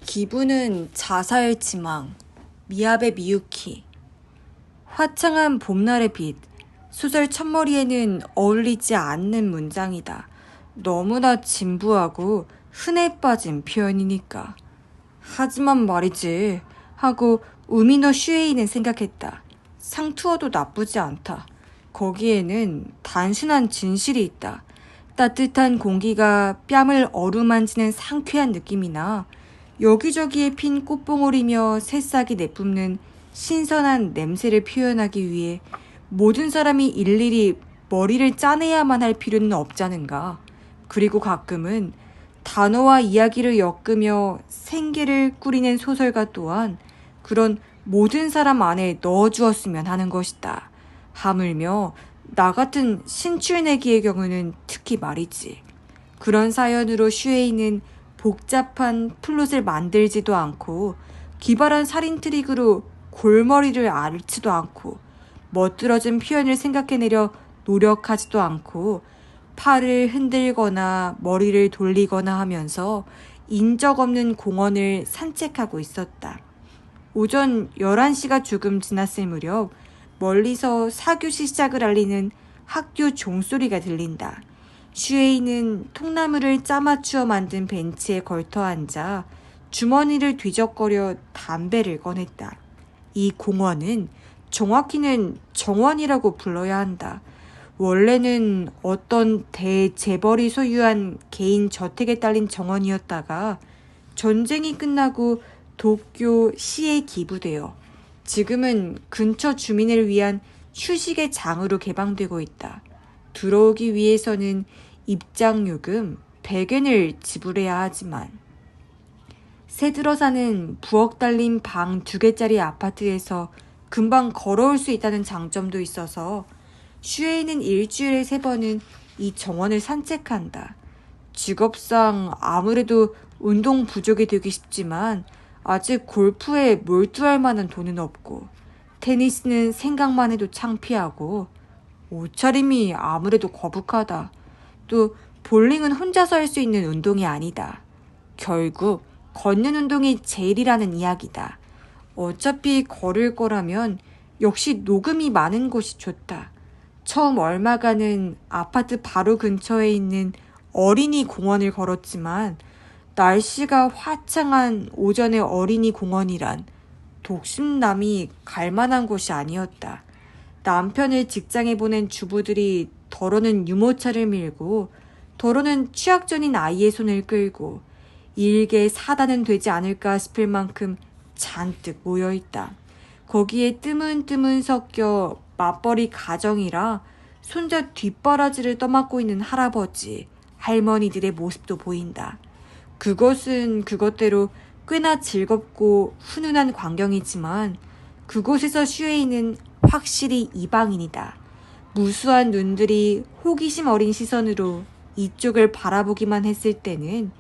기분은 자사일지망, 미야베 미유키. 화창한 봄날의 빛, 소설 첫머리에는 어울리지 않는 문장이다. 너무나 진부하고 흔해 빠진 표현이니까. 하지만 말이지 하고 우미노 슈에이는 생각했다. 상투어도 나쁘지 않다. 거기에는 단순한 진실이 있다. 따뜻한 공기가 뺨을 어루만지는 상쾌한 느낌이나 여기저기에 핀 꽃봉오리며 새싹이 내뿜는 신선한 냄새를 표현하기 위해 모든 사람이 일일이 머리를 짜내야만 할 필요는 없자는가. 그리고 가끔은 단어와 이야기를 엮으며 생계를 꾸리는 소설가 또한 그런 모든 사람 안에 넣어주었으면 하는 것이다. 하물며 나 같은 신출내기의 경우는 특히 말이지. 그런 사연으로 슈에이는 복잡한 플롯을 만들지도 않고 기발한 살인 트릭으로 골머리를 앓지도 않고 멋들어진 표현을 생각해내려 노력하지도 않고 팔을 흔들거나 머리를 돌리거나 하면서 인적 없는 공원을 산책하고 있었다. 오전 11시가 조금 지났을 무렵 멀리서 사교시 시작을 알리는 학교 종소리가 들린다. 슈에이는 통나무를 짜맞추어 만든 벤치에 걸터 앉아 주머니를 뒤적거려 담배를 꺼냈다. 이 공원은 정확히는 정원이라고 불러야 한다. 원래는 어떤 대재벌이 소유한 개인 저택에 딸린 정원이었다가 전쟁이 끝나고 도쿄 시에 기부되어 지금은 근처 주민을 위한 휴식의 장으로 개방되고 있다. 들어오기 위해서는 입장요금 100엔을 지불해야 하지만 새들어 사는 부엌 달린 방 2개짜리 아파트에서 금방 걸어올 수 있다는 장점도 있어서 슈에이는 일주일에 3번은 이 정원을 산책한다. 직업상 아무래도 운동 부족이 되기 쉽지만 아직 골프에 몰두할 만한 돈은 없고 테니스는 생각만 해도 창피하고 옷차림이 아무래도 거북하다. 또 볼링은 혼자서 할 수 있는 운동이 아니다. 결국 걷는 운동이 제일이라는 이야기다. 어차피 걸을 거라면 역시 녹음이 많은 곳이 좋다. 처음 얼마간은 아파트 바로 근처에 있는 어린이 공원을 걸었지만 날씨가 화창한 오전의 어린이 공원이란 독심남이 갈 만한 곳이 아니었다. 남편을 직장에 보낸 주부들이 더러는 유모차를 밀고 더러는 취학 전인 아이의 손을 끌고 일개 사단은 되지 않을까 싶을 만큼 잔뜩 모여있다. 거기에 뜨문뜨문 섞여 맞벌이 가정이라 손자 뒷바라지를 떠맡고 있는 할아버지, 할머니들의 모습도 보인다. 그것은 그것대로 꽤나 즐겁고 훈훈한 광경이지만 그곳에서 슈에이는 확실히 이방인이다. 무수한 눈들이 호기심 어린 시선으로 이쪽을 바라보기만 했을 때는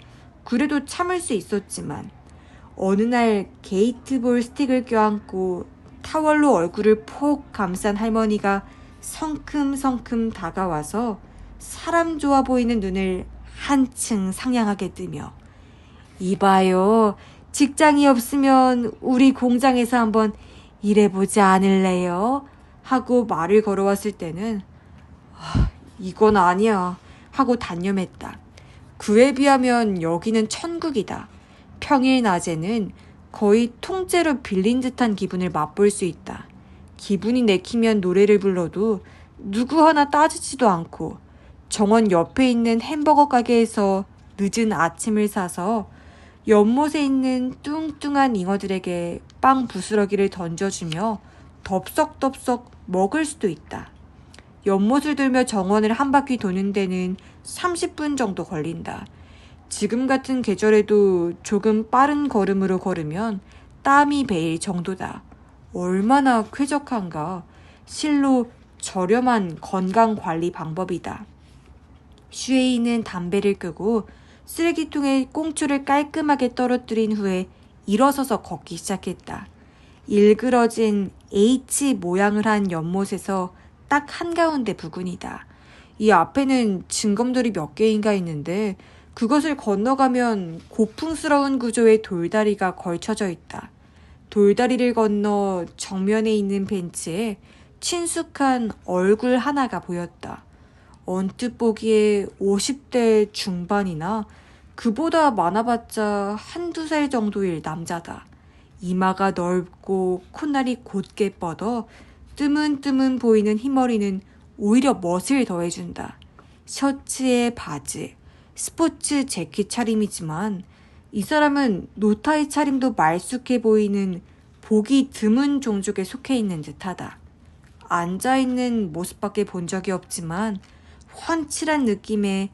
그래도 참을 수 있었지만 어느 날 게이트볼 스틱을 껴안고 타월로 얼굴을 폭 감싼 할머니가 성큼성큼 다가와서 사람 좋아 보이는 눈을 한층 상냥하게 뜨며 이봐요. 직장이 없으면 우리 공장에서 한번 일해보지 않을래요? 하고 말을 걸어왔을 때는 이건 아니야 하고 단념했다. 그에 비하면 여기는 천국이다. 평일 낮에는 거의 통째로 빌린 듯한 기분을 맛볼 수 있다. 기분이 내키면 노래를 불러도 누구 하나 따지지도 않고 정원 옆에 있는 햄버거 가게에서 늦은 아침을 사서 연못에 있는 뚱뚱한 잉어들에게 빵 부스러기를 던져주며 덥석덥석 먹을 수도 있다. 연못을 돌며 정원을 한 바퀴 도는 데는 30분 정도 걸린다. 지금 같은 계절에도 조금 빠른 걸음으로 걸으면 땀이 배일 정도다. 얼마나 쾌적한가. 실로 저렴한 건강관리 방법이다. 슈에이는 담배를 끄고 쓰레기통에 꽁초를 깔끔하게 떨어뜨린 후에 일어서서 걷기 시작했다. 일그러진 H 모양을 한 연못에서 딱 한가운데 부근이다. 이 앞에는 징검돌이 몇 개인가 있는데 그것을 건너가면 고풍스러운 구조의 돌다리가 걸쳐져 있다. 돌다리를 건너 정면에 있는 벤치에 친숙한 얼굴 하나가 보였다. 언뜻 보기에 50대 중반이나 그보다 많아봤자 한두 살 정도일 남자다. 이마가 넓고 콧날이 곧게 뻗어 뜨문뜨문 보이는 흰머리는 오히려 멋을 더해준다. 셔츠에 바지, 스포츠 재킷 차림이지만 이 사람은 노타이 차림도 말쑥해 보이는 보기 드문 종족에 속해 있는 듯하다. 앉아있는 모습밖에 본 적이 없지만 훤칠한 느낌의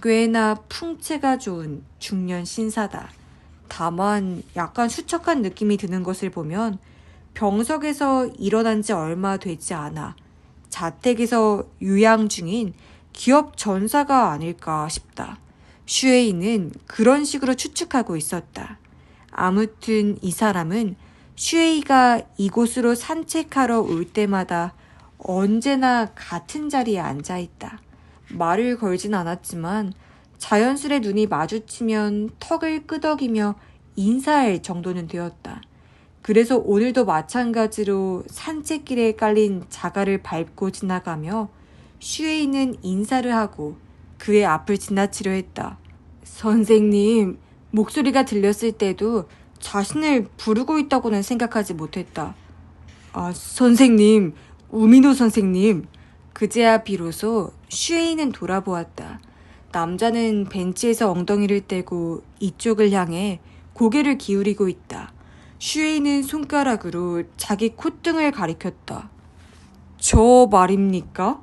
꽤나 풍채가 좋은 중년 신사다. 다만 약간 수척한 느낌이 드는 것을 보면 병석에서 일어난 지 얼마 되지 않아 자택에서 유양 중인 기업 전사가 아닐까 싶다. 슈에이는 그런 식으로 추측하고 있었다. 아무튼 이 사람은 슈에이가 이곳으로 산책하러 올 때마다 언제나 같은 자리에 앉아있다. 말을 걸진 않았지만 자연스레 눈이 마주치면 턱을 끄덕이며 인사할 정도는 되었다. 그래서 오늘도 마찬가지로 산책길에 깔린 자갈을 밟고 지나가며 슈에이는 인사를 하고 그의 앞을 지나치려 했다. 선생님, 목소리가 들렸을 때도 자신을 부르고 있다고는 생각하지 못했다. 선생님, 우미노 선생님. 그제야 비로소 슈에이는 돌아보았다. 남자는 벤치에서 엉덩이를 떼고 이쪽을 향해 고개를 기울이고 있다. 슈에이는 손가락으로 자기 콧등을 가리켰다. 저 말입니까?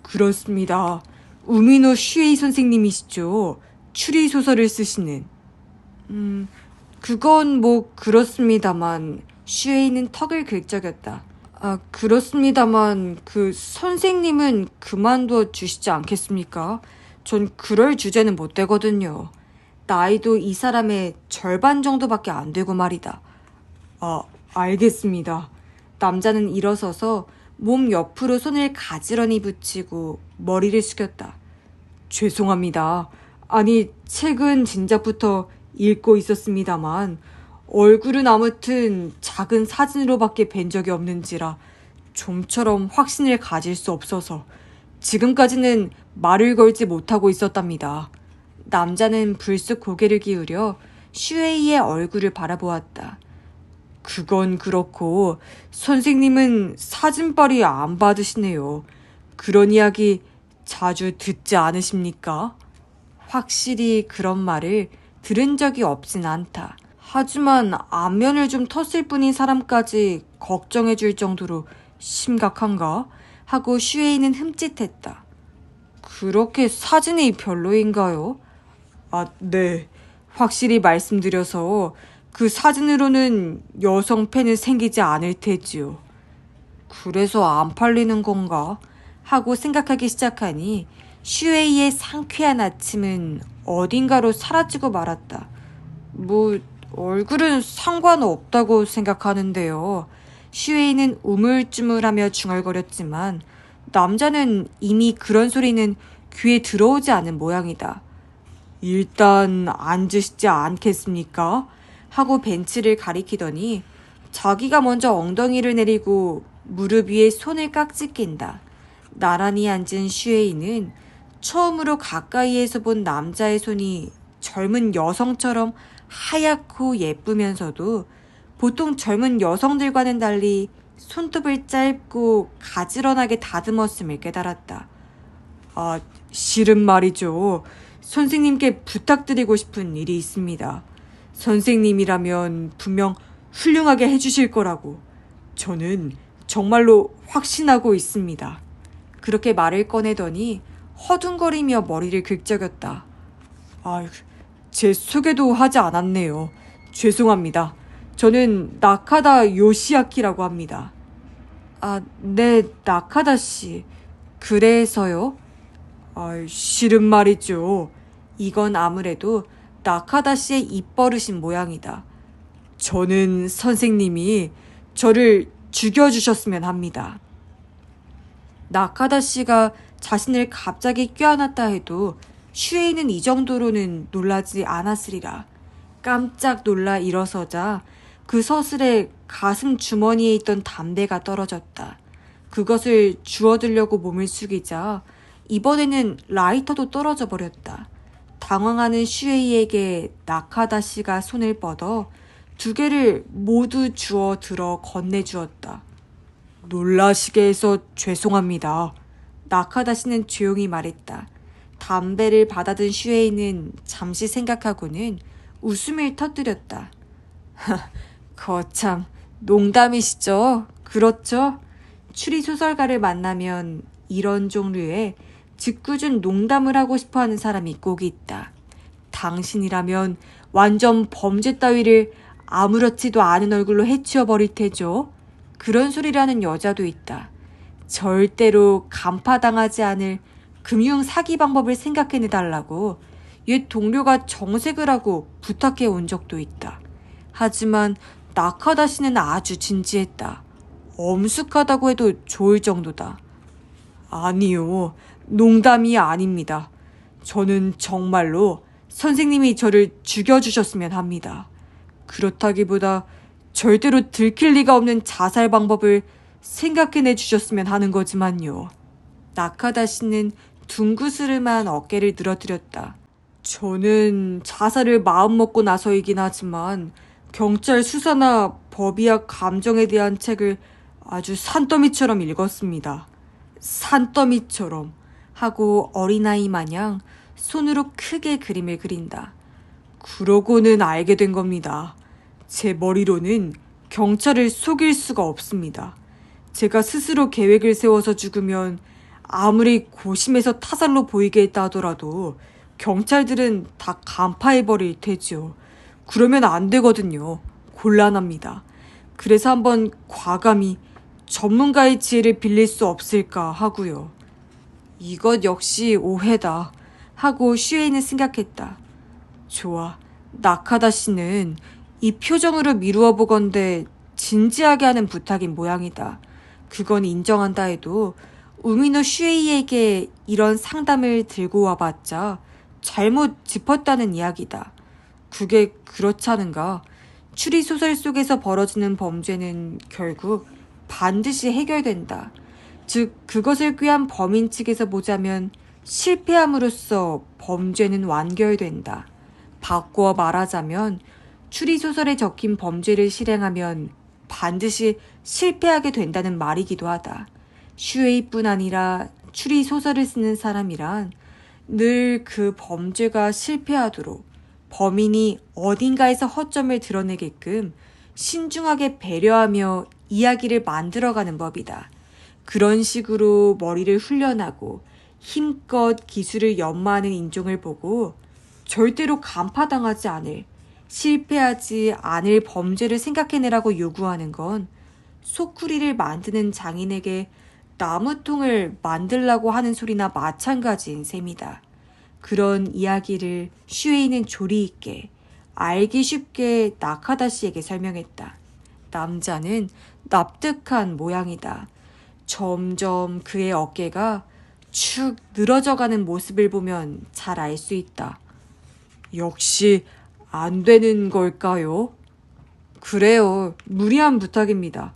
그렇습니다. 우미노 슈에이 선생님이시죠. 추리소설을 쓰시는. 그건 뭐 그렇습니다만. 슈에이는 턱을 긁적였다. 그렇습니다만 그 선생님은 그만둬 주시지 않겠습니까? 전 그럴 주제는 못 되거든요. 나이도 이 사람의 절반 정도밖에 안 되고 말이다. 알겠습니다. 남자는 일어서서 몸 옆으로 손을 가지런히 붙이고 머리를 숙였다. 죄송합니다. 아니, 책은 진작부터 읽고 있었습니다만 얼굴은 아무튼 작은 사진으로밖에 뵌 적이 없는지라 좀처럼 확신을 가질 수 없어서 지금까지는 말을 걸지 못하고 있었답니다. 남자는 불쑥 고개를 기울여 슈에이의 얼굴을 바라보았다. 그건 그렇고 선생님은 사진빨이 안 받으시네요. 그런 이야기 자주 듣지 않으십니까? 확실히 그런 말을 들은 적이 없진 않다. 하지만 안면을 좀 텄을 뿐인 사람까지 걱정해 줄 정도로 심각한가? 하고 슈에이는 흠칫했다. 그렇게 사진이 별로인가요? 네. 확실히 말씀드려서 그 사진으로는 여성 팬은 생기지 않을 테지요. 그래서 안 팔리는 건가? 하고 생각하기 시작하니 슈에이의 상쾌한 아침은 어딘가로 사라지고 말았다. 얼굴은 상관없다고 생각하는데요. 슈에이는 우물쭈물하며 중얼거렸지만 남자는 이미 그런 소리는 귀에 들어오지 않은 모양이다. 일단 앉으시지 않겠습니까? 하고 벤치를 가리키더니 자기가 먼저 엉덩이를 내리고 무릎 위에 손을 깍지 낀다. 나란히 앉은 슈에이는 처음으로 가까이에서 본 남자의 손이 젊은 여성처럼 하얗고 예쁘면서도 보통 젊은 여성들과는 달리 손톱을 짧고 가지런하게 다듬었음을 깨달았다. 실은 말이죠. 선생님께 부탁드리고 싶은 일이 있습니다. 선생님이라면 분명 훌륭하게 해주실 거라고 저는 정말로 확신하고 있습니다. 그렇게 말을 꺼내더니 허둥거리며 머리를 긁적였다. 제 소개도 하지 않았네요. 죄송합니다. 저는 나카다 요시아키라고 합니다. 네, 나카다 씨. 그래서요? 실은 말이죠. 이건 아무래도 나카다 씨의 입버릇인 모양이다. 저는 선생님이 저를 죽여주셨으면 합니다. 나카다 씨가 자신을 갑자기 껴안았다 해도 슈에이는 이 정도로는 놀라지 않았으리라. 깜짝 놀라 일어서자 그 서슬에 가슴 주머니에 있던 담배가 떨어졌다. 그것을 주워들려고 몸을 숙이자 이번에는 라이터도 떨어져 버렸다. 당황하는 슈에이에게 나카다 씨가 손을 뻗어 2개를 모두 주워 들어 건네주었다. 놀라시게 해서 죄송합니다. 나카다 씨는 조용히 말했다. 담배를 받아든 슈에이는 잠시 생각하고는 웃음을 터뜨렸다. 거참, 농담이시죠? 그렇죠? 추리소설가를 만나면 이런 종류의 짓궂은 농담을 하고 싶어하는 사람이 꼭 있다. 당신이라면 완전 범죄 따위를 아무렇지도 않은 얼굴로 해치워버릴 테죠. 그런 소리를 하는 여자도 있다. 절대로 간파당하지 않을 금융 사기 방법을 생각해내달라고 옛 동료가 정색을 하고 부탁해 온 적도 있다. 하지만 나카다 씨는 아주 진지했다. 엄숙하다고 해도 좋을 정도다. 아니요, 농담이 아닙니다. 저는 정말로 선생님이 저를 죽여주셨으면 합니다. 그렇다기보다 절대로 들킬 리가 없는 자살 방법을 생각해내 주셨으면 하는 거지만요. 나카다 씨는 둥그스름한 어깨를 늘어뜨렸다. 저는 자살을 마음먹고 나서이긴 하지만 경찰 수사나 법의학 감정에 대한 책을 아주 산더미처럼 읽었습니다. 산더미처럼 하고 어린아이 마냥 손으로 크게 그림을 그린다. 그러고는 알게 된 겁니다. 제 머리로는 경찰을 속일 수가 없습니다. 제가 스스로 계획을 세워서 죽으면 아무리 고심해서 타살로 보이게 했다 하더라도 경찰들은 다 간파해버릴 테지요. 그러면 안 되거든요. 곤란합니다. 그래서 한번 과감히 전문가의 지혜를 빌릴 수 없을까 하고요. 이것 역시 오해다 하고 슈에이는 생각했다. 좋아, 나카다 씨는 이 표정으로 미루어 보건대 진지하게 하는 부탁인 모양이다. 그건 인정한다 해도 우미노 슈에이에게 이런 상담을 들고 와봤자 잘못 짚었다는 이야기다. 그게 그렇지 않은가? 추리소설 속에서 벌어지는 범죄는 결국 반드시 해결된다. 즉 그것을 꾀한 범인 측에서 보자면 실패함으로써 범죄는 완결된다. 바꾸어 말하자면 추리소설에 적힌 범죄를 실행하면 반드시 실패하게 된다는 말이기도 하다. 슈에이뿐 아니라 추리소설을 쓰는 사람이란 늘 그 범죄가 실패하도록 범인이 어딘가에서 허점을 드러내게끔 신중하게 배려하며 이야기를 만들어가는 법이다. 그런 식으로 머리를 훈련하고 힘껏 기술을 연마하는 인종을 보고 절대로 간파당하지 않을, 실패하지 않을 범죄를 생각해내라고 요구하는 건 소쿠리를 만드는 장인에게 나무통을 만들라고 하는 소리나 마찬가지인 셈이다. 그런 이야기를 슈에이는 조리 있게 알기 쉽게 나카다 씨에게 설명했다. 남자는 납득한 모양이다. 점점 그의 어깨가 축 늘어져가는 모습을 보면 잘 알 수 있다. 역시 안 되는 걸까요? 그래요. 무리한 부탁입니다.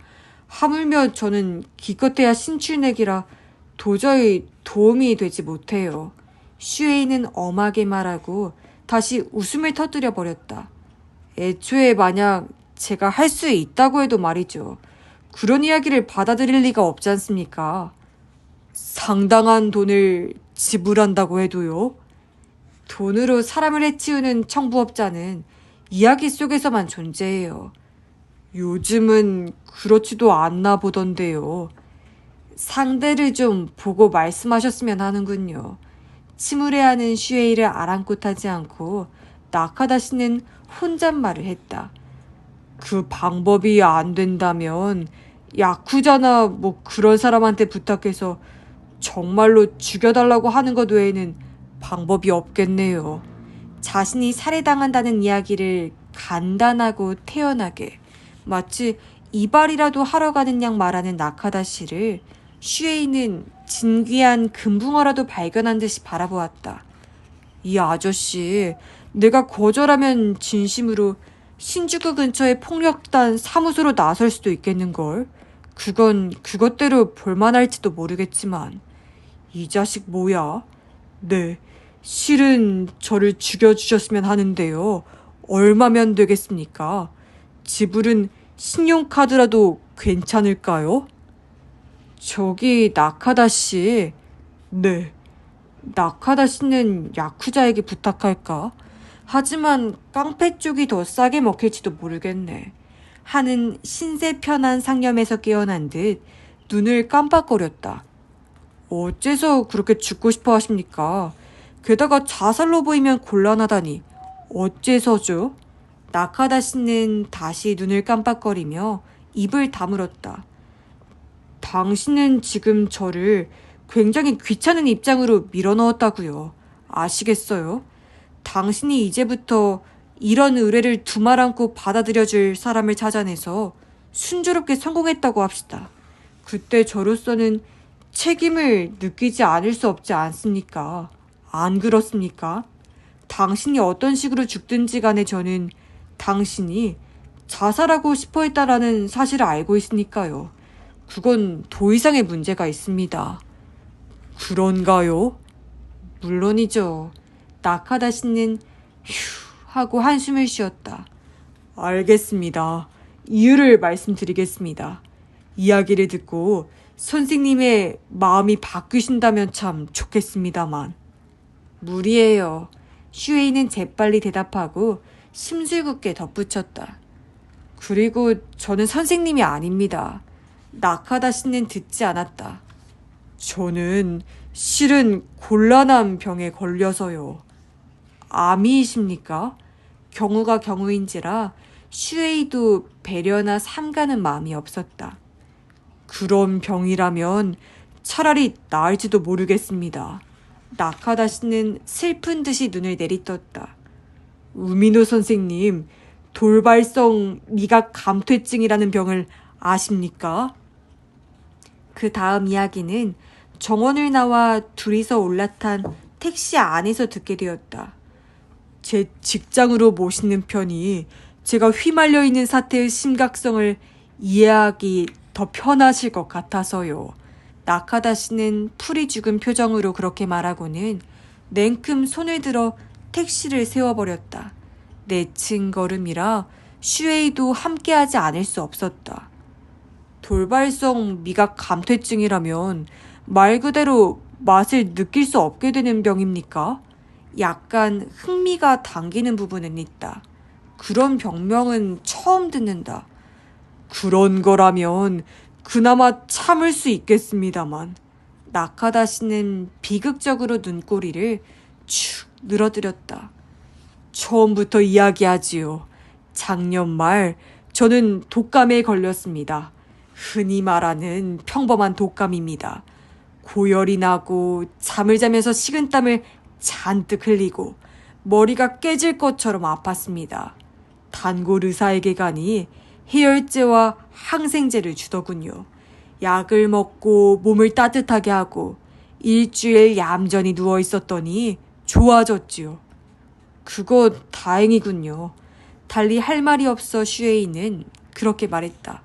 하물며 저는 기껏해야 신출내기라 도저히 도움이 되지 못해요. 슈에이는 엄하게 말하고 다시 웃음을 터뜨려 버렸다. 애초에 만약 제가 할 수 있다고 해도 말이죠. 그런 이야기를 받아들일 리가 없지 않습니까? 상당한 돈을 지불한다고 해도요? 돈으로 사람을 해치우는 청부업자는 이야기 속에서만 존재해요. 요즘은 그렇지도 않나 보던데요. 상대를 좀 보고 말씀하셨으면 하는군요. 침울해하는 슈에이를 아랑곳하지 않고 나카다 씨는 혼잣말을 했다. 그 방법이 안 된다면 야쿠자나 뭐 그런 사람한테 부탁해서 정말로 죽여달라고 하는 것 외에는 방법이 없겠네요. 자신이 살해당한다는 이야기를 간단하고 태연하게 마치 이발이라도 하러 가는 양 말하는 나카다 씨를 슈에이는 진귀한 금붕어라도 발견한 듯이 바라보았다. 이 아저씨, 내가 거절하면 진심으로 신주쿠 근처의 폭력단 사무소로 나설 수도 있겠는걸. 그건 그것대로 볼만할지도 모르겠지만. 이 자식 뭐야? 네, 실은 저를 죽여주셨으면 하는데요. 얼마면 되겠습니까? 지불은 신용카드라도 괜찮을까요? 저기 나카다 씨. 네, 나카다 씨는 야쿠자에게 부탁할까? 하지만 깡패 쪽이 더 싸게 먹힐지도 모르겠네. 하는 신세 편한 상념에서 깨어난 듯 눈을 깜빡거렸다. 어째서 그렇게 죽고 싶어 하십니까? 게다가 자살로 보이면 곤란하다니. 어째서죠? 나카다 씨는 다시 눈을 깜빡거리며 입을 다물었다. 당신은 지금 저를 굉장히 귀찮은 입장으로 밀어넣었다고요. 아시겠어요? 당신이 이제부터 이런 의뢰를 두말 않고 받아들여줄 사람을 찾아내서 순조롭게 성공했다고 합시다. 그때 저로서는 책임을 느끼지 않을 수 없지 않습니까? 안 그렇습니까? 당신이 어떤 식으로 죽든지 간에 저는 당신이 자살하고 싶어 했다라는 사실을 알고 있으니까요. 그건 더 이상의 문제가 있습니다. 그런가요? 물론이죠. 나카다 씨는 휴 하고 한숨을 쉬었다. 알겠습니다. 이유를 말씀드리겠습니다. 이야기를 듣고 선생님의 마음이 바뀌신다면 참 좋겠습니다만. 무리예요. 슈에이는 재빨리 대답하고 심술궂게 덧붙였다. 그리고 저는 선생님이 아닙니다. 나카다 씨는 듣지 않았다. 저는 실은 곤란한 병에 걸려서요. 암이십니까? 경우가 경우인지라 슈에이도 배려나 삼가는 마음이 없었다. 그런 병이라면 차라리 나을지도 모르겠습니다. 나카다 씨는 슬픈 듯이 눈을 내리떴다. 우미노 선생님, 돌발성 미각 감퇴증이라는 병을 아십니까? 그 다음 이야기는 정원을 나와 둘이서 올라탄 택시 안에서 듣게 되었다. 제 직장으로 모시는 편이 제가 휘말려 있는 사태의 심각성을 이해하기 더 편하실 것 같아서요. 나카다 씨는 풀이 죽은 표정으로 그렇게 말하고는 냉큼 손을 들어 택시를 세워버렸다. 내친 걸음이라 슈에이도 함께하지 않을 수 없었다. 돌발성 미각 감퇴증이라면 말 그대로 맛을 느낄 수 없게 되는 병입니까? 약간 흥미가 당기는 부분은 있다. 그런 병명은 처음 듣는다. 그런 거라면 그나마 참을 수 있겠습니다만. 나카다 씨는 비극적으로 눈꼬리를 축 늘어뜨렸다. 처음부터 이야기하지요. 작년 말 저는 독감에 걸렸습니다. 흔히 말하는 평범한 독감입니다. 고열이 나고 잠을 자면서 식은땀을 잔뜩 흘리고 머리가 깨질 것처럼 아팠습니다. 단골 의사에게 가니 해열제와 항생제를 주더군요. 약을 먹고 몸을 따뜻하게 하고 일주일 얌전히 누워 있었더니 좋아졌지요. 그거 다행이군요. 달리 할 말이 없어 슈에이는 그렇게 말했다.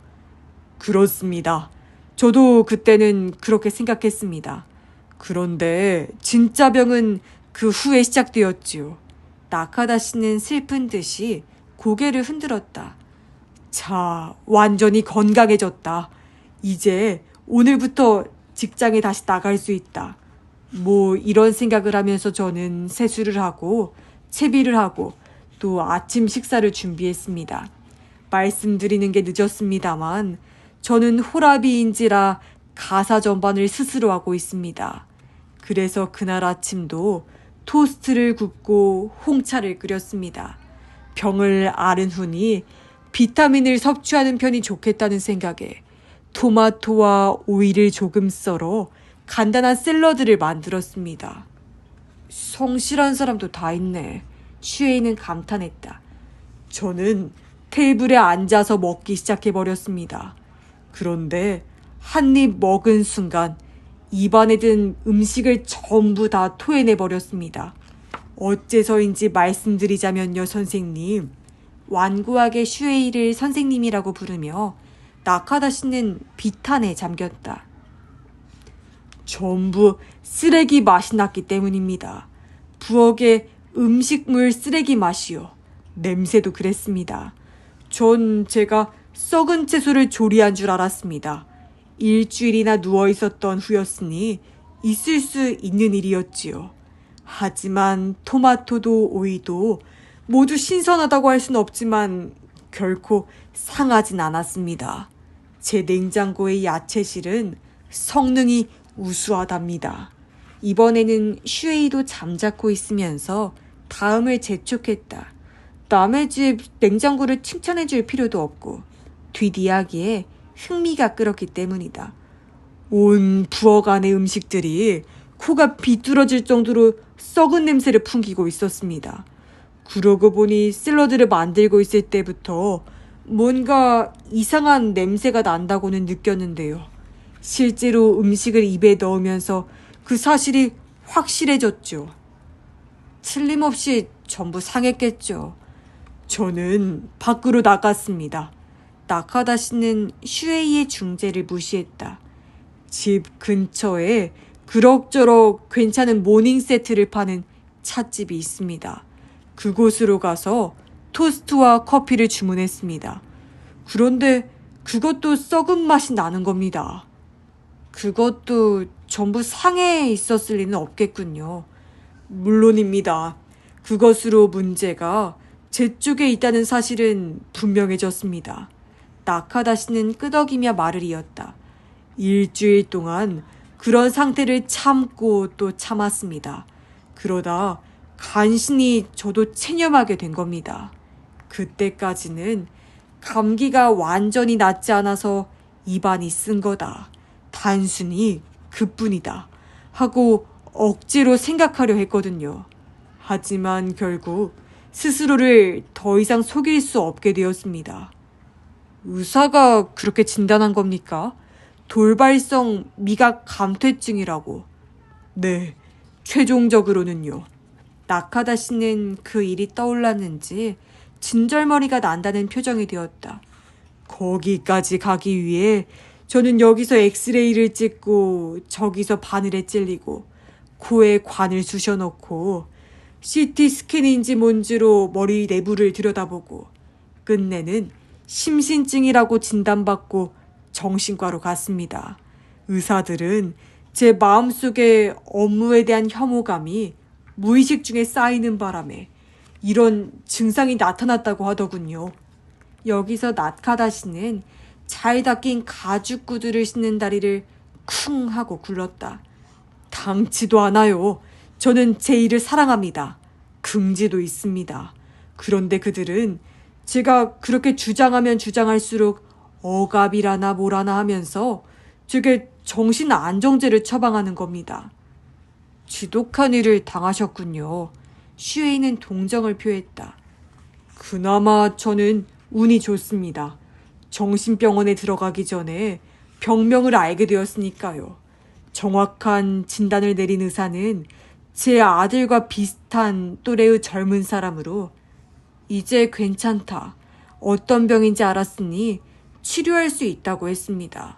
그렇습니다. 저도 그때는 그렇게 생각했습니다. 그런데 진짜 병은 그 후에 시작되었지요. 나카다 씨는 슬픈 듯이 고개를 흔들었다. 자, 완전히 건강해졌다. 이제 오늘부터 직장에 다시 나갈 수 있다. 뭐 이런 생각을 하면서 저는 세수를 하고 채비를 하고 또 아침 식사를 준비했습니다. 말씀드리는 게 늦었습니다만 저는 호라비인지라 가사 전반을 스스로 하고 있습니다. 그래서 그날 아침도 토스트를 굽고 홍차를 끓였습니다. 병을 앓은 후니 비타민을 섭취하는 편이 좋겠다는 생각에 토마토와 오이를 조금 썰어 간단한 샐러드를 만들었습니다. 성실한 사람도 다 있네. 슈에이는 감탄했다. 저는 테이블에 앉아서 먹기 시작해버렸습니다. 그런데 한 입 먹은 순간 입안에 든 음식을 전부 다 토해내버렸습니다. 어째서인지 말씀드리자면요, 선생님. 완고하게 슈에이를 선생님이라고 부르며 나카다 씨는 비탄에 잠겼다. 전부 쓰레기 맛이 났기 때문입니다. 부엌의 음식물 쓰레기 맛이요. 냄새도 그랬습니다. 전 제가 썩은 채소를 조리한 줄 알았습니다. 일주일이나 누워 있었던 후였으니 있을 수 있는 일이었지요. 하지만 토마토도 오이도 모두 신선하다고 할 수는 없지만 결코 상하진 않았습니다. 제 냉장고의 야채실은 성능이 우수하답니다. 이번에는 슈에이도 잠자코 있으면서 다음을 재촉했다. 남의 집 냉장고를 칭찬해 줄 필요도 없고 뒷이야기에 흥미가 끌었기 때문이다. 온 부엌 안의 음식들이 코가 비뚤어질 정도로 썩은 냄새를 풍기고 있었습니다. 그러고 보니 샐러드를 만들고 있을 때부터 뭔가 이상한 냄새가 난다고는 느꼈는데요. 실제로 음식을 입에 넣으면서 그 사실이 확실해졌죠. 틀림없이 전부 상했겠죠. 저는 밖으로 나갔습니다. 나카다 씨는 슈에이의 중재를 무시했다. 집 근처에 그럭저럭 괜찮은 모닝 세트를 파는 찻집이 있습니다. 그곳으로 가서 토스트와 커피를 주문했습니다. 그런데 그것도 썩은 맛이 나는 겁니다. 그것도 전부 상해 있었을 리는 없겠군요. 물론입니다. 그것으로 문제가 제 쪽에 있다는 사실은 분명해졌습니다. 나카다 씨는 끄덕이며 말을 이었다. 일주일 동안 그런 상태를 참고 또 참았습니다. 그러다 간신히 저도 체념하게 된 겁니다. 그때까지는 감기가 완전히 낫지 않아서 입안이 쓴 거다. 단순히 그뿐이다. 하고 억지로 생각하려 했거든요. 하지만 결국 스스로를 더 이상 속일 수 없게 되었습니다. 의사가 그렇게 진단한 겁니까? 돌발성 미각 감퇴증이라고. 네, 최종적으로는요. 나카다 씨는 그 일이 떠올랐는지 진절머리가 난다는 표정이 되었다. 거기까지 가기 위해 저는 여기서 엑스레이를 찍고 저기서 바늘에 찔리고 코에 관을 쑤셔넣고 CT 스캔인지 뭔지로 머리 내부를 들여다보고 끝내는 심신증이라고 진단받고 정신과로 갔습니다. 의사들은 제 마음속에 업무에 대한 혐오감이 무의식 중에 쌓이는 바람에 이런 증상이 나타났다고 하더군요. 여기서 나카다 씨는 잘 닦인 가죽 구두를 신는 다리를 쿵 하고 굴렀다. 당치도 않아요. 저는 제 일을 사랑합니다. 긍지도 있습니다. 그런데 그들은 제가 그렇게 주장하면 주장할수록 억압이라나 뭐라나 하면서 제게 정신 안정제를 처방하는 겁니다. 지독한 일을 당하셨군요. 슈에이는 동정을 표했다. 그나마 저는 운이 좋습니다. 정신병원에 들어가기 전에 병명을 알게 되었으니까요. 정확한 진단을 내린 의사는 제 아들과 비슷한 또래의 젊은 사람으로 이제 괜찮다. 어떤 병인지 알았으니 치료할 수 있다고 했습니다.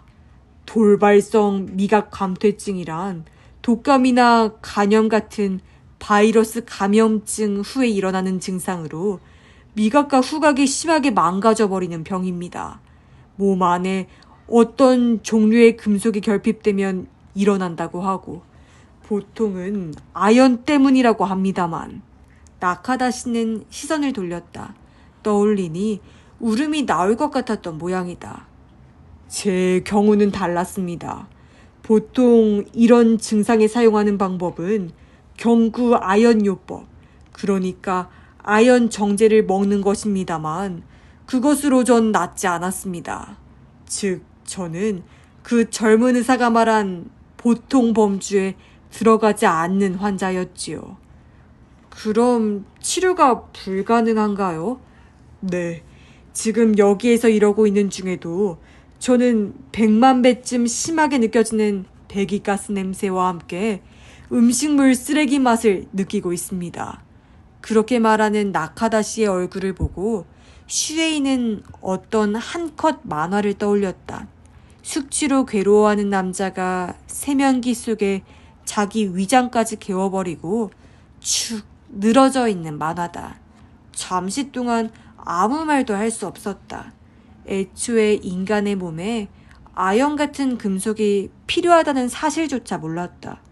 돌발성 미각 감퇴증이란 독감이나 간염 같은 바이러스 감염증 후에 일어나는 증상으로 미각과 후각이 심하게 망가져버리는 병입니다. 몸 안에 어떤 종류의 금속이 결핍되면 일어난다고 하고 보통은 아연 때문이라고 합니다만 나카다 씨는 시선을 돌렸다. 떠올리니 울음이 나올 것 같았던 모양이다. 제 경우는 달랐습니다. 보통 이런 증상에 사용하는 방법은 경구 아연요법, 그러니까 아연 정제를 먹는 것입니다만 그것으로 전 낫지 않았습니다. 즉, 저는 그 젊은 의사가 말한 보통 범주에 들어가지 않는 환자였지요. 그럼 치료가 불가능한가요? 네, 지금 여기에서 이러고 있는 중에도 저는 100만 배쯤 심하게 느껴지는 배기가스 냄새와 함께 음식물 쓰레기 맛을 느끼고 있습니다. 그렇게 말하는 나카다 씨의 얼굴을 보고 슈에이는 어떤 한 컷 만화를 떠올렸다. 숙취로 괴로워하는 남자가 세면기 속에 자기 위장까지 개워버리고 축 늘어져 있는 만화다. 잠시 동안 아무 말도 할 수 없었다. 애초에 인간의 몸에 아연 같은 금속이 필요하다는 사실조차 몰랐다.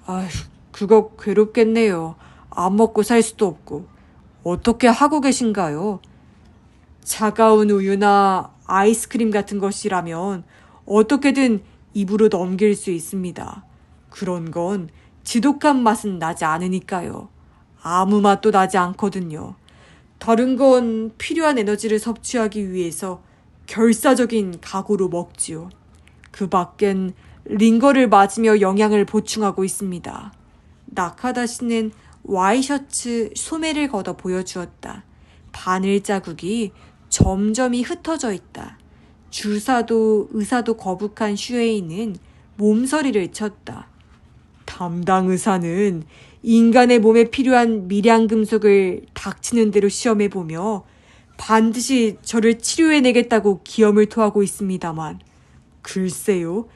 아휴, 그거 괴롭겠네요. 안 먹고 살 수도 없고. 어떻게 하고 계신가요? 차가운 우유나 아이스크림 같은 것이라면 어떻게든 입으로 넘길 수 있습니다. 그런 건 지독한 맛은 나지 않으니까요. 아무 맛도 나지 않거든요. 다른 건 필요한 에너지를 섭취하기 위해서 결사적인 각오로 먹지요. 그 밖엔 링거를 맞으며 영양을 보충하고 있습니다. 나카다 씨는 와이셔츠 소매를 걷어 보여주었다. 바늘 자국이 점점이 흩어져 있다. 주사도 의사도 거북한 슈에이는 몸서리를 쳤다. 담당 의사는 인간의 몸에 필요한 미량금속을 닥치는 대로 시험해보며 반드시 저를 치료해내겠다고 기염을 토하고 있습니다만 글쎄요.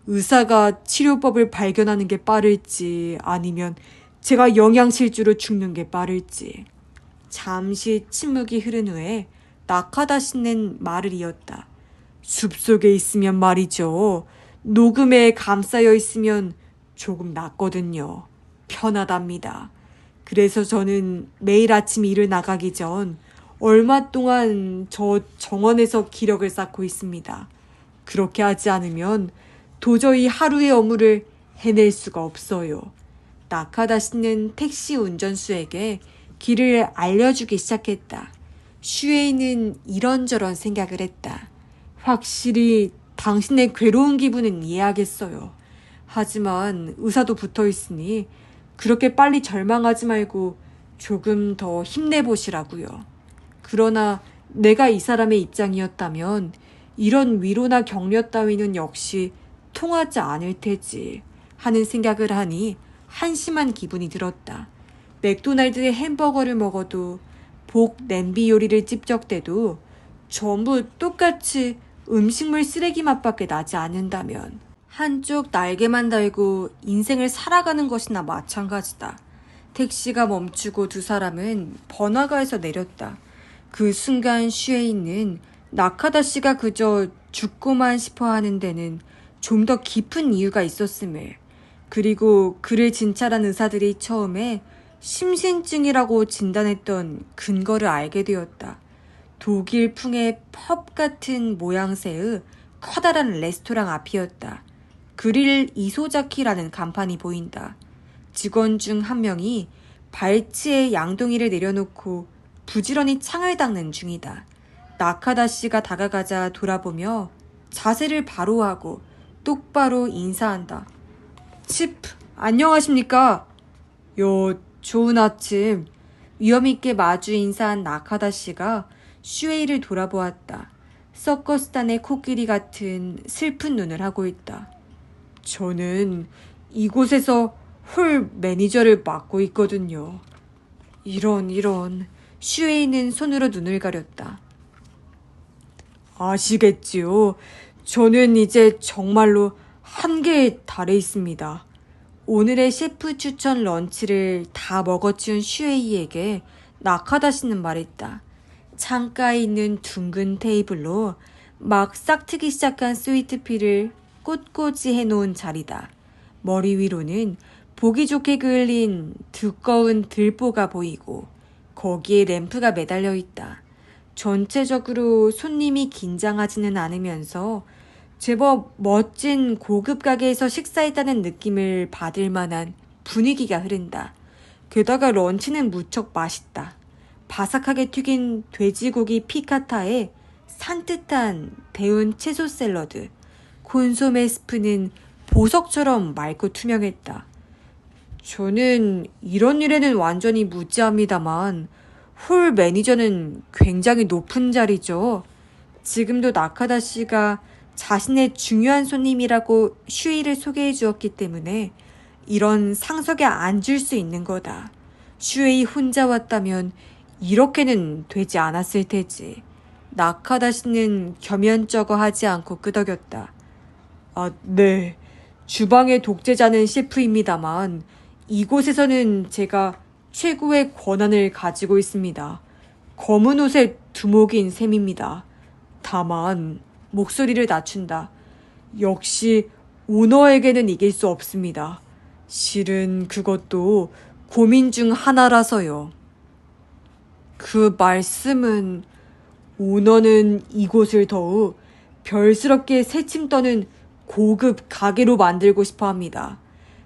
의사가 치료법을 발견하는 게 빠를지 아니면 제가 영양실조로 죽는 게 빠를지. 잠시 침묵이 흐른 후에 나카다 씨는 말을 이었다. 숲속에 있으면 말이죠. 녹음에 감싸여 있으면 조금 낫거든요. 편하답니다. 그래서 저는 매일 아침 일을 나가기 전 얼마 동안 저 정원에서 기력을 쌓고 있습니다. 그렇게 하지 않으면 도저히 하루의 업무를 해낼 수가 없어요. 나카다 씨는 택시 운전수에게 길을 알려주기 시작했다. 슈에이는 이런저런 생각을 했다. 확실히 당신의 괴로운 기분은 이해하겠어요. 하지만 의사도 붙어 있으니 그렇게 빨리 절망하지 말고 조금 더 힘내보시라고요. 그러나 내가 이 사람의 입장이었다면 이런 위로나 격려 따위는 역시 통하지 않을 테지 하는 생각을 하니 한심한 기분이 들었다. 맥도날드의 햄버거를 먹어도 복 냄비 요리를 찝적대도 전부 똑같이 음식물 쓰레기 맛밖에 나지 않는다면 한쪽 날개만 달고 인생을 살아가는 것이나 마찬가지다. 택시가 멈추고 두 사람은 번화가에서 내렸다. 그 순간 슈에이는 나카다 씨가 그저 죽고만 싶어 하는 데는 좀 더 깊은 이유가 있었음을, 그리고 그를 진찰한 의사들이 처음에 심신증이라고 진단했던 근거를 알게 되었다. 독일풍의 펍 같은 모양새의 커다란 레스토랑 앞이었다. 그릴 이소자키라는 간판이 보인다. 직원 중 한 명이 발치에 양동이를 내려놓고 부지런히 창을 닦는 중이다. 나카다 씨가 다가가자 돌아보며 자세를 바로 하고 똑바로 인사한다. 치프, 안녕하십니까? 좋은 아침. 위험있게 마주 인사한 나카다 씨가 슈에이를 돌아보았다. 서커스단의 코끼리 같은 슬픈 눈을 하고 있다. 저는 이곳에서 홀 매니저를 맡고 있거든요. 이런. 슈에이는 손으로 눈을 가렸다. 아시겠지요? 저는 이제 정말로 한계에 달해 있습니다. 오늘의 셰프 추천 런치를 다 먹어치운 슈에이에게 나카다 씨는 말했다. 창가에 있는 둥근 테이블로 막 싹트기 시작한 스위트피를 꼿꼿이 해놓은 자리다. 머리 위로는 보기 좋게 그을린 두꺼운 들보가 보이고 거기에 램프가 매달려 있다. 전체적으로 손님이 긴장하지는 않으면서 제법 멋진 고급 가게에서 식사했다는 느낌을 받을 만한 분위기가 흐른다. 게다가 런치는 무척 맛있다. 바삭하게 튀긴 돼지고기 피카타에 산뜻한 데운 채소 샐러드, 콘소메 스프는 보석처럼 맑고 투명했다. 저는 이런 일에는 완전히 무지합니다만 홀 매니저는 굉장히 높은 자리죠. 지금도 나카다 씨가 자신의 중요한 손님이라고 슈이를 소개해 주었기 때문에 이런 상석에 앉을 수 있는 거다. 슈에이 혼자 왔다면 이렇게는 되지 않았을 테지. 나카다 씨는 겸연쩍어 하지 않고 끄덕였다. 아, 네. 주방의 독재자는 셰프입니다만 이곳에서는 제가 최고의 권한을 가지고 있습니다. 검은 옷에 두목인 셈입니다. 다만 목소리를 낮춘다. 역시 오너에게는 이길 수 없습니다. 실은 그것도 고민 중 하나라서요. 그 말씀은 오너는 이곳을 더욱 별스럽게 새침 떠는 고급 가게로 만들고 싶어 합니다.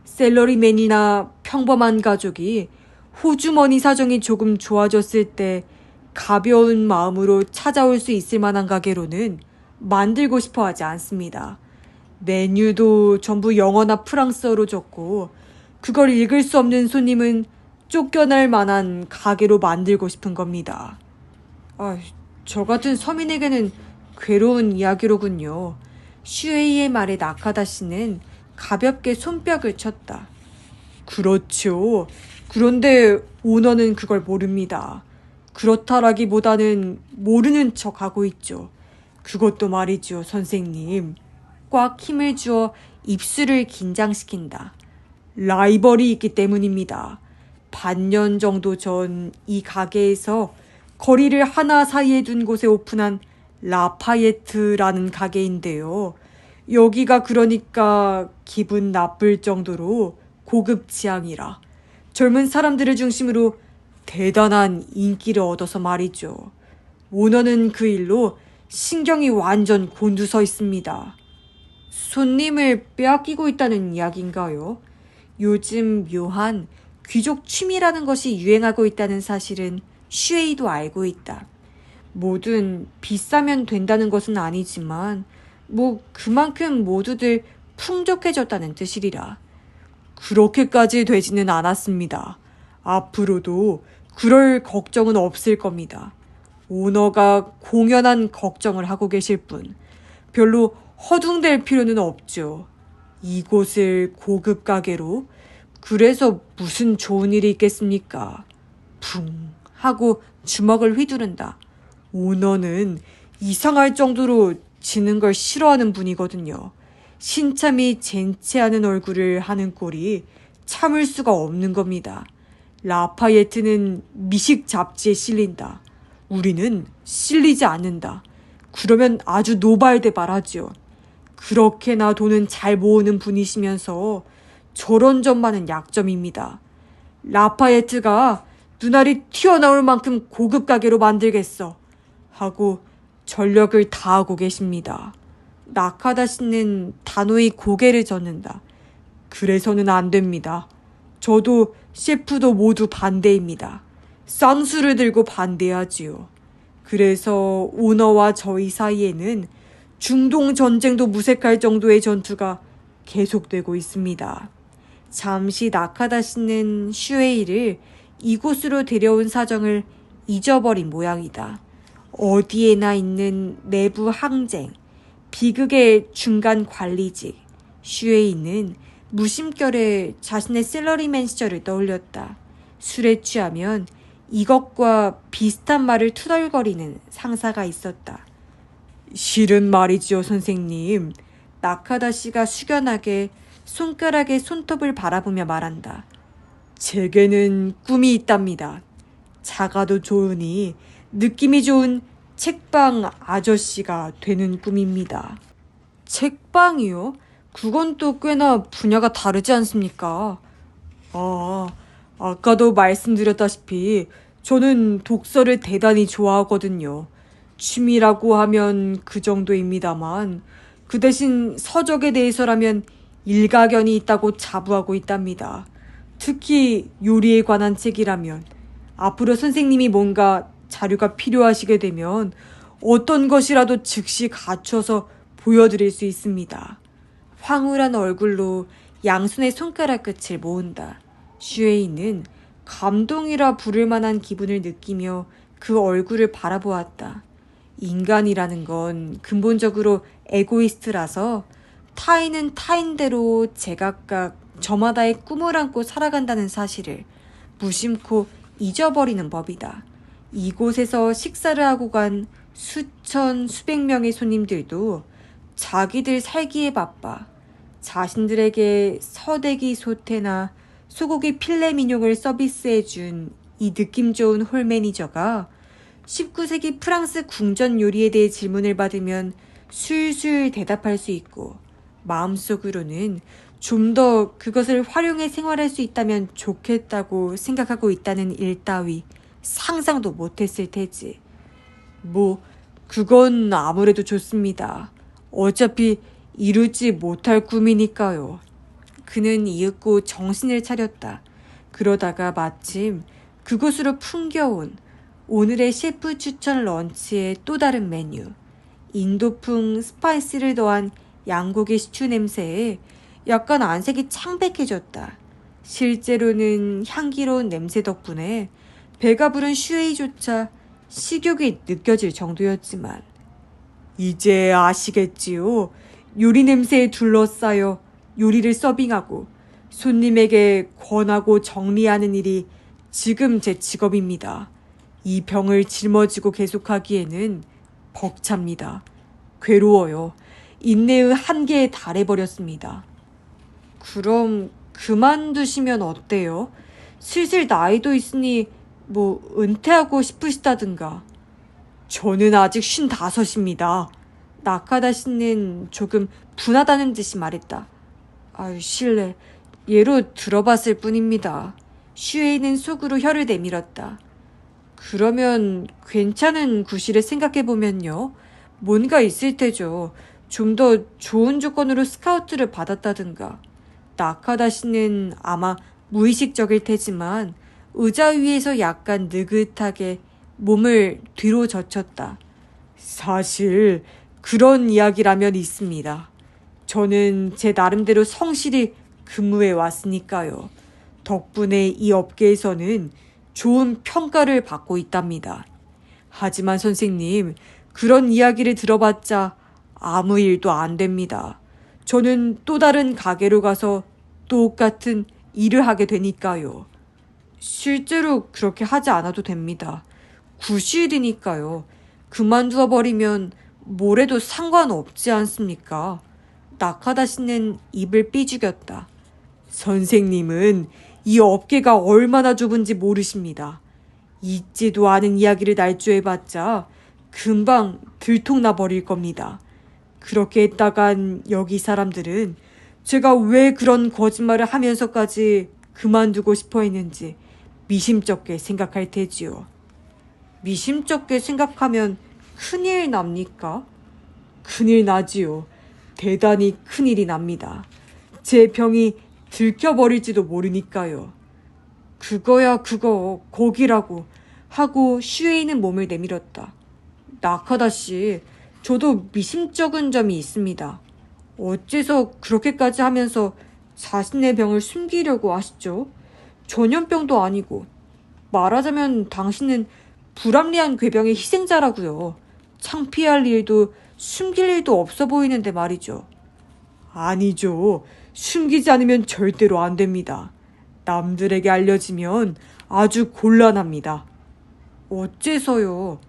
샐러리맨이나 평범한 가족이 호주머니 사정이 조금 좋아졌을 때 가벼운 마음으로 찾아올 수 있을 만한 가게로는 만들고 싶어 하지 않습니다. 메뉴도 전부 영어나 프랑스어로 적고 그걸 읽을 수 없는 손님은 쫓겨날 만한 가게로 만들고 싶은 겁니다. 저 같은 서민에게는 괴로운 이야기로군요. 슈에이의 말에 나카다 씨는 가볍게 손뼉을 쳤다. 그렇죠. 그런데 오너는 그걸 모릅니다. 그렇다라기보다는 모르는 척하고 있죠. 그것도 말이죠, 선생님. 꽉 힘을 주어 입술을 긴장시킨다. 라이벌이 있기 때문입니다. 반년 정도 전 이 가게에서 거리를 하나 사이에 둔 곳에 오픈한 라파예트라는 가게인데요. 여기가 그러니까 기분 나쁠 정도로 고급 취향이라 젊은 사람들을 중심으로 대단한 인기를 얻어서 말이죠. 오너는 그 일로 신경이 완전 곤두서 있습니다. 손님을 빼앗기고 있다는 이야기인가요? 요즘 묘한 귀족 취미라는 것이 유행하고 있다는 사실은 슈에이도 알고 있다. 뭐든 비싸면 된다는 것은 아니지만 그만큼 모두들 풍족해졌다는 뜻이리라. 그렇게까지 되지는 않았습니다. 앞으로도 그럴 걱정은 없을 겁니다. 오너가 공연한 걱정을 하고 계실 뿐 별로 허둥댈 필요는 없죠. 이곳을 고급 가게로? 그래서 무슨 좋은 일이 있겠습니까? 붕 하고 주먹을 휘두른다. 오너는 이상할 정도로 지는 걸 싫어하는 분이거든요. 신참이 젠치하는 얼굴을 하는 꼴이 참을 수가 없는 겁니다. 라파예트는 미식 잡지에 실린다. 우리는 실리지 않는다. 그러면 아주 노발대발하죠. 그렇게나 돈은 잘 모으는 분이시면서 저런 점만은 약점입니다. 라파예트가 눈알이 튀어나올 만큼 고급 가게로 만들겠어 하고 전력을 다하고 계십니다. 나카다 씨는 단호히 고개를 젓는다. 그래서는 안 됩니다. 저도 셰프도 모두 반대입니다. 쌍수를 들고 반대하지요. 그래서 오너와 저희 사이에는 중동 전쟁도 무색할 정도의 전투가 계속되고 있습니다. 잠시 나카다 씨는 슈에이를 이곳으로 데려온 사정을 잊어버린 모양이다. 어디에나 있는 내부 항쟁, 비극의 중간 관리직, 슈에이는 무심결에 자신의 샐러리맨 시절을 떠올렸다. 술에 취하면 이것과 비슷한 말을 투덜거리는 상사가 있었다. 실은 말이지요, 선생님. 나카다 씨가 숙연하게 손가락에 손톱을 바라보며 말한다. 제게는 꿈이 있답니다. 작아도 좋으니 느낌이 좋은 책방 아저씨가 되는 꿈입니다. 책방이요? 그건 또 꽤나 분야가 다르지 않습니까? 아까도 말씀드렸다시피 저는 독서를 대단히 좋아하거든요. 취미라고 하면 그 정도입니다만 그 대신 서적에 대해서라면 일가견이 있다고 자부하고 있답니다. 특히 요리에 관한 책이라면 앞으로 선생님이 뭔가 자료가 필요하시게 되면 어떤 것이라도 즉시 갖춰서 보여드릴 수 있습니다. 황홀한 얼굴로 양손의 손가락 끝을 모은다. 슈에이는 감동이라 부를 만한 기분을 느끼며 그 얼굴을 바라보았다. 인간이라는 건 근본적으로 에고이스트라서 타인은 타인대로 제각각 저마다의 꿈을 안고 살아간다는 사실을 무심코 잊어버리는 법이다. 이곳에서 식사를 하고 간 수천 수백 명의 손님들도 자기들 살기에 바빠 자신들에게 서대기 소태나 소고기 필레 미뇽을 서비스해준 이 느낌 좋은 홀 매니저가 19세기 프랑스 궁전 요리에 대해 질문을 받으면 술술 대답할 수 있고 마음속으로는 좀 더 그것을 활용해 생활할 수 있다면 좋겠다고 생각하고 있다는 일 따위 상상도 못했을 테지. 그건 아무래도 좋습니다. 어차피 이루지 못할 꿈이니까요. 그는 이윽고 정신을 차렸다. 그러다가 마침 그곳으로 풍겨온 오늘의 셰프 추천 런치의 또 다른 메뉴. 인도풍 스파이스를 더한 양고기 스튜 냄새에 약간 안색이 창백해졌다. 실제로는 향기로운 냄새 덕분에 배가 부른 슈에이조차 식욕이 느껴질 정도였지만 이제 아시겠지요? 요리 냄새에 둘러싸여 요리를 서빙하고 손님에게 권하고 정리하는 일이 지금 제 직업입니다. 이 병을 짊어지고 계속하기에는 벅찹니다. 괴로워요. 인내의 한계에 달해버렸습니다. 그럼 그만두시면 어때요? 슬슬 나이도 있으니 은퇴하고 싶으시다든가. 저는 아직 55입니다. 나카다 씨는 조금 분하다는 듯이 말했다. 실례. 예로 들어봤을 뿐입니다. 슈에이는 속으로 혀를 내밀었다. 그러면 괜찮은 구실을 생각해보면요. 뭔가 있을 테죠. 좀 더 좋은 조건으로 스카우트를 받았다든가. 나카다 씨는 아마 무의식적일 테지만 의자 위에서 약간 느긋하게 몸을 뒤로 젖혔다. 사실 그런 이야기라면 있습니다. 저는 제 나름대로 성실히 근무해 왔으니까요. 덕분에 이 업계에서는 좋은 평가를 받고 있답니다. 하지만 선생님, 그런 이야기를 들어봤자 아무 일도 안 됩니다. 저는 또 다른 가게로 가서 똑같은 일을 하게 되니까요. 실제로 그렇게 하지 않아도 됩니다. 구실이니까요. 그만두어 버리면 뭐래도 상관없지 않습니까? 나카다 씨는 입을 삐죽였다. 선생님은 이 업계가 얼마나 좁은지 모르십니다. 있지도 않은 이야기를 날조해봤자 금방 들통나 버릴 겁니다. 그렇게 했다간 여기 사람들은 제가 왜 그런 거짓말을 하면서까지 그만두고 싶어 했는지 미심쩍게 생각할 테지요. 미심쩍게 생각하면 큰일 납니까? 큰일 나지요. 대단히 큰일이 납니다. 제 병이 들켜버릴지도 모르니까요. 그거야 그거 거기라고 하고 슈에이는 몸을 내밀었다. 나카다 씨, 저도 미심쩍은 점이 있습니다. 어째서 그렇게까지 하면서 자신의 병을 숨기려고 하시죠? 전염병도 아니고. 말하자면 당신은 불합리한 궤병의 희생자라고요. 창피할 일도 숨길 일도 없어 보이는데 말이죠. 아니죠. 숨기지 않으면 절대로 안 됩니다. 남들에게 알려지면 아주 곤란합니다. 어째서요?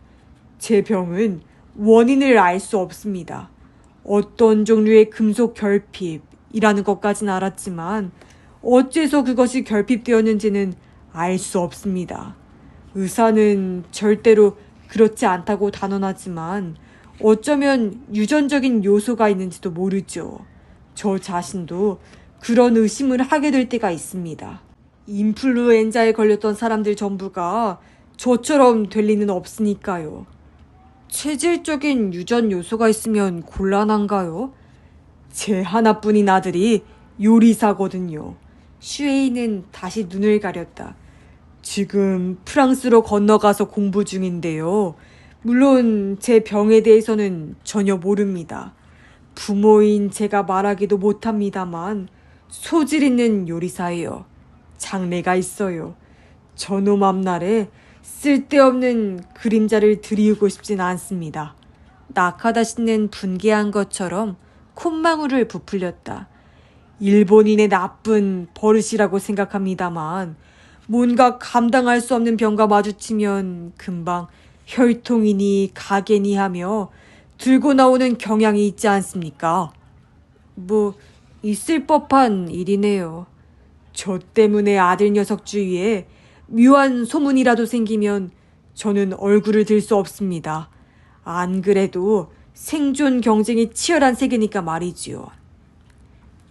제 병은 원인을 알 수 없습니다. 어떤 종류의 금속 결핍이라는 것까지는 알았지만 어째서 그것이 결핍되었는지는 알 수 없습니다. 의사는 절대로 그렇지 않다고 단언하지만 어쩌면 유전적인 요소가 있는지도 모르죠. 저 자신도 그런 의심을 하게 될 때가 있습니다. 인플루엔자에 걸렸던 사람들 전부가 저처럼 될 리는 없으니까요. 체질적인 유전 요소가 있으면 곤란한가요? 제 하나뿐인 아들이 요리사거든요. 슈에이는 다시 눈을 가렸다. 지금 프랑스로 건너가서 공부 중인데요. 물론 제 병에 대해서는 전혀 모릅니다. 부모인 제가 말하기도 못합니다만 소질 있는 요리사예요. 장래가 있어요. 저놈 앞날에 쓸데없는 그림자를 들이우고 싶진 않습니다. 나카다 씨는 분개한 것처럼 콧망울을 부풀렸다. 일본인의 나쁜 버릇이라고 생각합니다만 뭔가 감당할 수 없는 병과 마주치면 금방 혈통이니 가게니 하며 들고 나오는 경향이 있지 않습니까? 뭐 있을 법한 일이네요. 저 때문에 아들 녀석 주위에 묘한 소문이라도 생기면 저는 얼굴을 들 수 없습니다. 안 그래도 생존 경쟁이 치열한 세계니까 말이지요.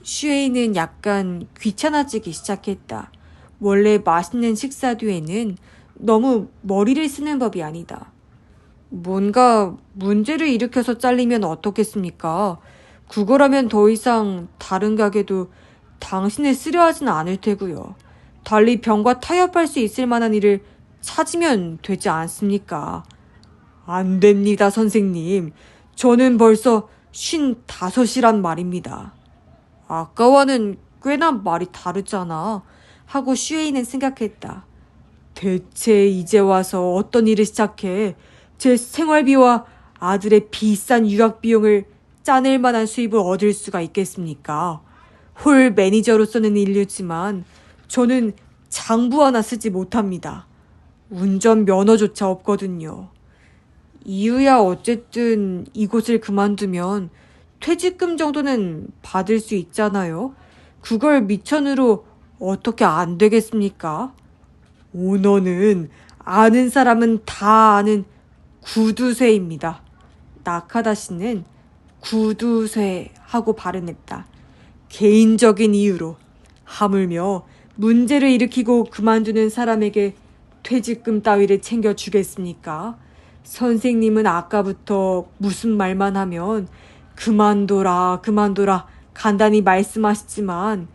슈에이는 약간 귀찮아지기 시작했다. 원래 맛있는 식사 뒤에는 너무 머리를 쓰는 법이 아니다. 뭔가 문제를 일으켜서 잘리면 어떻겠습니까? 그거라면 더 이상 다른 가게도 당신을 쓰려 하진 않을 테고요. 달리 병과 타협할 수 있을 만한 일을 찾으면 되지 않습니까? 안 됩니다, 선생님. 저는 벌써 55이란 말입니다. 아까와는 꽤나 말이 다르잖아. 하고 슈에이는 생각했다. 대체 이제 와서 어떤 일을 시작해 제 생활비와 아들의 비싼 유학 비용을 짜낼 만한 수입을 얻을 수가 있겠습니까? 홀 매니저로서는 인류지만 저는 장부 하나 쓰지 못합니다. 운전 면허조차 없거든요. 이유야 어쨌든 이곳을 그만두면 퇴직금 정도는 받을 수 있잖아요. 그걸 미천으로 어떻게 안 되겠습니까? 오너는 아는 사람은 다 아는 구두쇠입니다. 나카다 씨는 구두쇠 하고 발음했다. 개인적인 이유로 하물며 문제를 일으키고 그만두는 사람에게 퇴직금 따위를 챙겨주겠습니까? 선생님은 아까부터 무슨 말만 하면 그만둬라 간단히 말씀하시지만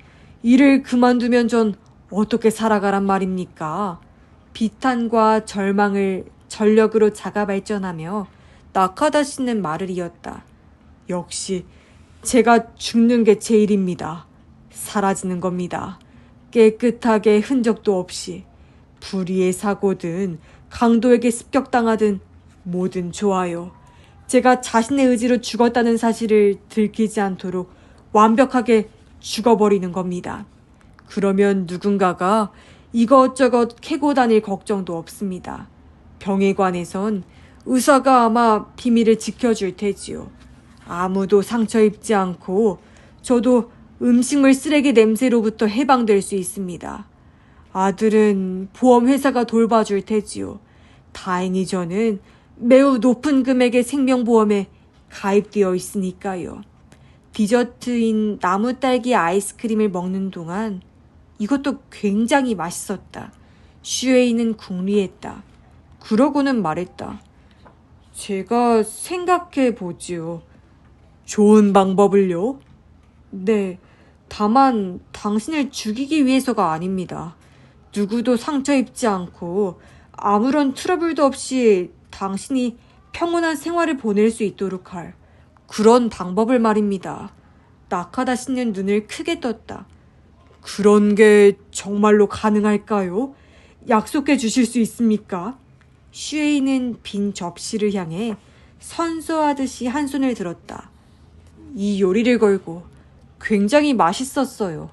일을 그만두면 전 어떻게 살아가란 말입니까? 비탄과 절망을 전력으로 자가 발전하며 나카다 씨는 말을 이었다. 역시 제가 죽는 게 제일입니다. 사라지는 겁니다. 깨끗하게 흔적도 없이 불의의 사고든 강도에게 습격당하든 뭐든 좋아요. 제가 자신의 의지로 죽었다는 사실을 들키지 않도록 완벽하게 죽어버리는 겁니다. 그러면 누군가가 이것저것 캐고 다닐 걱정도 없습니다. 병에 관해선 의사가 아마 비밀을 지켜줄 테지요. 아무도 상처 입지 않고 저도 음식물 쓰레기 냄새로부터 해방될 수 있습니다. 아들은 보험회사가 돌봐줄 테지요. 다행히 저는 매우 높은 금액의 생명보험에 가입되어 있으니까요. 디저트인 나무딸기 아이스크림을 먹는 동안 이것도 굉장히 맛있었다. 슈에이는 궁리했다. 그러고는 말했다. 제가 생각해 보지요. 좋은 방법을요? 네, 다만 당신을 죽이기 위해서가 아닙니다. 누구도 상처 입지 않고 아무런 트러블도 없이 당신이 평온한 생활을 보낼 수 있도록 할 그런 방법을 말입니다. 나카다 씨는 눈을 크게 떴다. 그런 게 정말로 가능할까요? 약속해 주실 수 있습니까? 슈에이는 빈 접시를 향해 선서하듯이 한 손을 들었다. 이 요리를 걸고 굉장히 맛있었어요.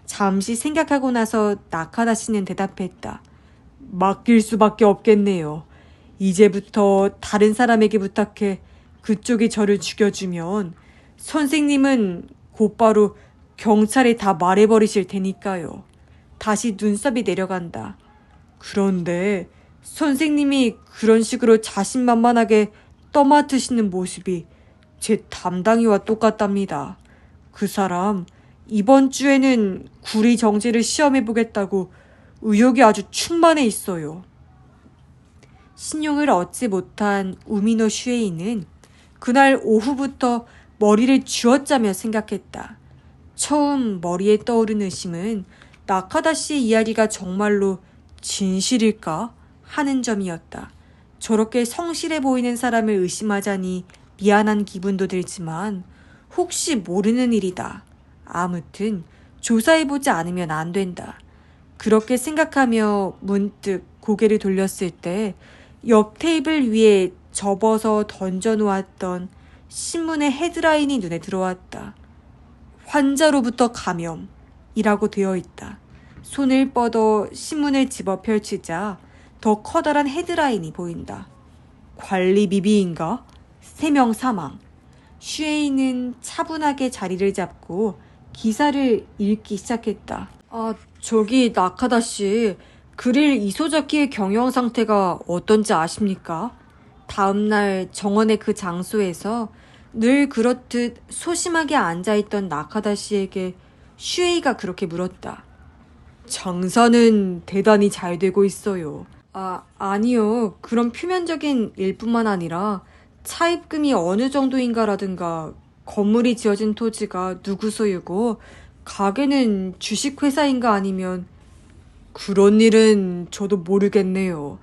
잠시 생각하고 나서 나카다 씨는 대답했다. 맡길 수밖에 없겠네요. 이제부터 다른 사람에게 부탁해 그쪽이 저를 죽여주면 선생님은 곧바로 경찰에 다 말해버리실 테니까요. 다시 눈썹이 내려간다. 그런데 선생님이 그런 식으로 자신만만하게 떠맡으시는 모습이 제 담당이와 똑같답니다. 그 사람 이번 주에는 구리 정제를 시험해보겠다고 의욕이 아주 충만해 있어요. 신용을 얻지 못한 우미노 슈에이는 그날 오후부터 머리를 쥐어짜며 생각했다. 처음 머리에 떠오른 의심은 나카다 씨의 이야기가 정말로 진실일까 하는 점이었다. 저렇게 성실해 보이는 사람을 의심하자니 미안한 기분도 들지만 혹시 모르는 일이다. 아무튼 조사해보지 않으면 안 된다. 그렇게 생각하며 문득 고개를 돌렸을 때 옆 테이블 위에 접어서 던져놓았던 신문의 헤드라인이 눈에 들어왔다. 환자로부터 감염이라고 되어 있다. 손을 뻗어 신문을 집어 펼치자 더 커다란 헤드라인이 보인다. 관리 미비인가? 3명 사망. 슈에이는 차분하게 자리를 잡고 기사를 읽기 시작했다. 저기 나카다 씨, 그릴 이소자키의 경영 상태가 어떤지 아십니까? 다음날 정원의 그 장소에서 늘 그렇듯 소심하게 앉아있던 나카다 씨에게 슈에이가 그렇게 물었다. 장사는 대단히 잘 되고 있어요. 아니요. 그런 표면적인 일뿐만 아니라 차입금이 어느 정도인가라든가 건물이 지어진 토지가 누구 소유고 가게는 주식회사인가 아니면 그런 일은 저도 모르겠네요.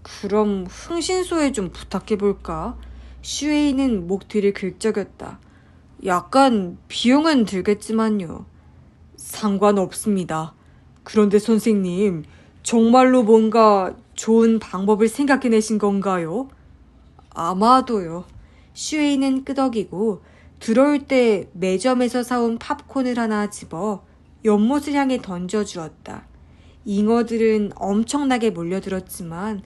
그럼 흥신소에 좀 부탁해볼까? 슈에이는 목 뒤를 긁적였다. 약간 비용은 들겠지만요. 상관없습니다. 그런데 선생님, 정말로 뭔가 좋은 방법을 생각해내신 건가요? 아마도요. 슈에이는 끄덕이고 들어올 때 매점에서 사온 팝콘을 하나 집어 연못을 향해 던져주었다. 잉어들은 엄청나게 몰려들었지만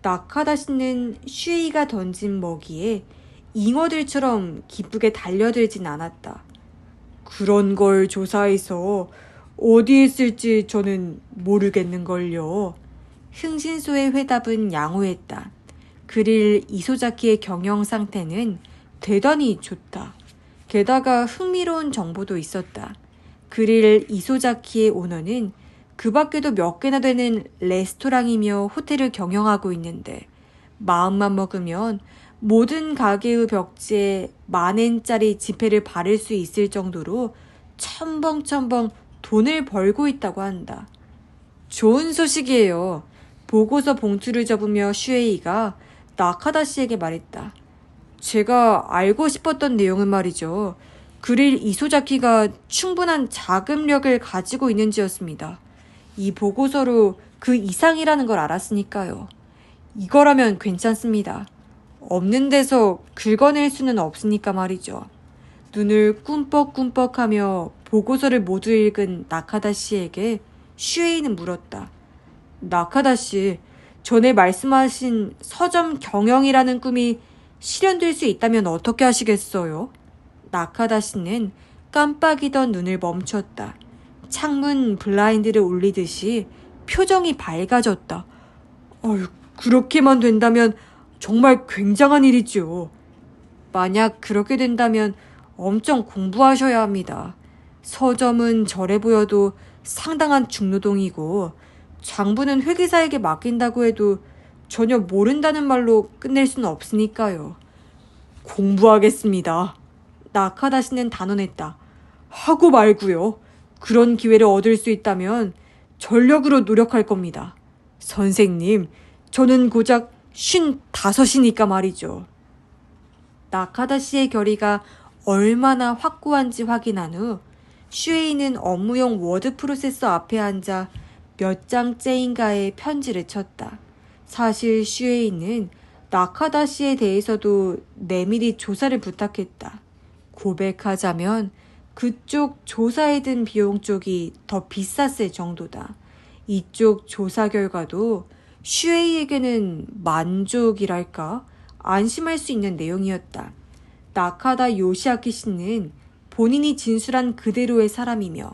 나카다 씨는 슈에이가 던진 먹이에 잉어들처럼 기쁘게 달려들진 않았다. 그런 걸 조사해서 어디에 쓸지 저는 모르겠는걸요. 흥신소의 회답은 양호했다. 그릴 이소자키의 경영 상태는 대단히 좋다. 게다가 흥미로운 정보도 있었다. 그릴 이소자키의 오너는 그 밖에도 몇 개나 되는 레스토랑이며 호텔을 경영하고 있는데 마음만 먹으면 모든 가게의 벽지에 10,000엔짜리 지폐를 바를 수 있을 정도로 첨벙첨벙 돈을 벌고 있다고 한다. 좋은 소식이에요. 보고서 봉투를 접으며 슈에이가 나카다 씨에게 말했다. 제가 알고 싶었던 내용은 말이죠. 그릴 이소자키가 충분한 자금력을 가지고 있는지였습니다. 이 보고서로 그 이상이라는 걸 알았으니까요. 이거라면 괜찮습니다. 없는 데서 긁어낼 수는 없으니까 말이죠. 눈을 꿈뻑꿈뻑하며 보고서를 모두 읽은 나카다 씨에게 슈에이는 물었다. 나카다 씨, 전에 말씀하신 서점 경영이라는 꿈이 실현될 수 있다면 어떻게 하시겠어요? 나카다 씨는 깜빡이던 눈을 멈췄다. 창문 블라인드를 올리듯이 표정이 밝아졌다. 그렇게만 된다면 정말 굉장한 일이죠. 만약 그렇게 된다면 엄청 공부하셔야 합니다. 서점은 저래 보여도 상당한 중노동이고 장부는 회계사에게 맡긴다고 해도 전혀 모른다는 말로 끝낼 수는 없으니까요. 공부하겠습니다. 나카다 씨는 단언했다. 하고 말고요. 그런 기회를 얻을 수 있다면 전력으로 노력할 겁니다. 선생님, 저는 고작 55이니까 말이죠. 나카다 씨의 결의가 얼마나 확고한지 확인한 후 슈에이는 업무용 워드 프로세서 앞에 앉아 몇 장째인가의 편지를 쳤다. 사실 슈에이는 나카다 씨에 대해서도 내밀히 조사를 부탁했다. 고백하자면 그쪽 조사에 든 비용 쪽이 더 비쌌을 정도다. 이쪽 조사 결과도 슈에이에게는 만족이랄까? 안심할 수 있는 내용이었다. 나카다 요시아키 씨는 본인이 진술한 그대로의 사람이며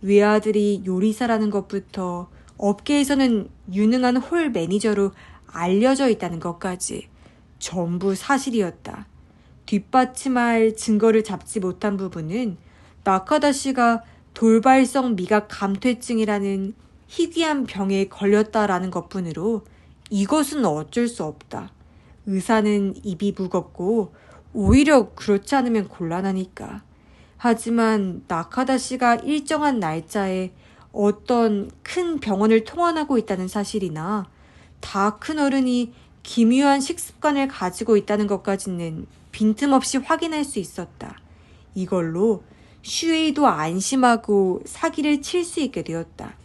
외아들이 요리사라는 것부터 업계에서는 유능한 홀 매니저로 알려져 있다는 것까지 전부 사실이었다. 뒷받침할 증거를 잡지 못한 부분은 나카다 씨가 돌발성 미각 감퇴증이라는 희귀한 병에 걸렸다라는 것뿐으로 이것은 어쩔 수 없다. 의사는 입이 무겁고 오히려 그렇지 않으면 곤란하니까. 하지만 나카다 씨가 일정한 날짜에 어떤 큰 병원을 통원하고 있다는 사실이나 다 큰 어른이 기묘한 식습관을 가지고 있다는 것까지는 빈틈없이 확인할 수 있었다. 이걸로 슈에이도 안심하고 사기를 칠 수 있게 되었다.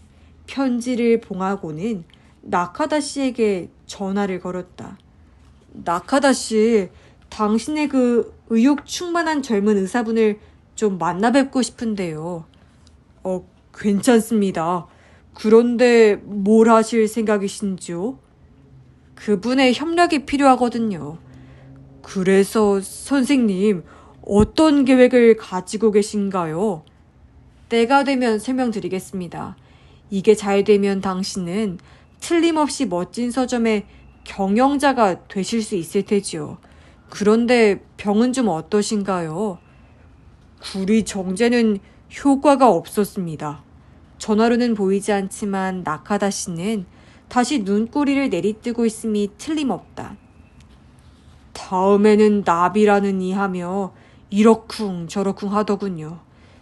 편지를 봉하고는 나카다 씨에게 전화를 걸었다. 나카다 씨, 당신의 그 의욕 충만한 젊은 의사분을 좀 만나 뵙고 싶은데요. 괜찮습니다. 그런데 뭘 하실 생각이신지요? 그분의 협력이 필요하거든요. 그래서 선생님, 어떤 계획을 가지고 계신가요? 때가 되면 설명드리겠습니다. 이게 잘 되면 당신은 틀림없이 멋진 서점의 경영자가 되실 수 있을 테지요. 그런데 병은 좀 어떠신가요? 구리 정제는 효과가 없었습니다. 전화로는 보이지 않지만 나카다 씨는 다시 눈꼬리를 내리뜨고 있음이 틀림없다. 다음에는 나비라는 이 하며 이러쿵 저러쿵 하더군요.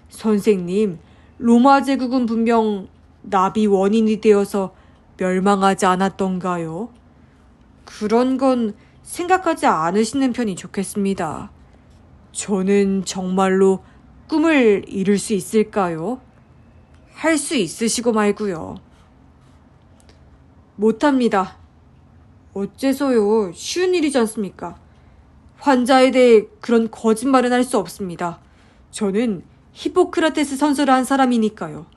선생님, 로마 제국은 분명 나비 원인이 되어서 멸망하지 않았던가요? 그런 건 생각하지 않으시는 편이 좋겠습니다. 저는 정말로 꿈을 이룰 수 있을까요? 할 수 있으시고 말고요. 못합니다. 어째서요? 쉬운 일이지 않습니까? 환자에 대해 그런 거짓말은 할 수 없습니다. 저는 히포크라테스 선서를 한 사람이니까요.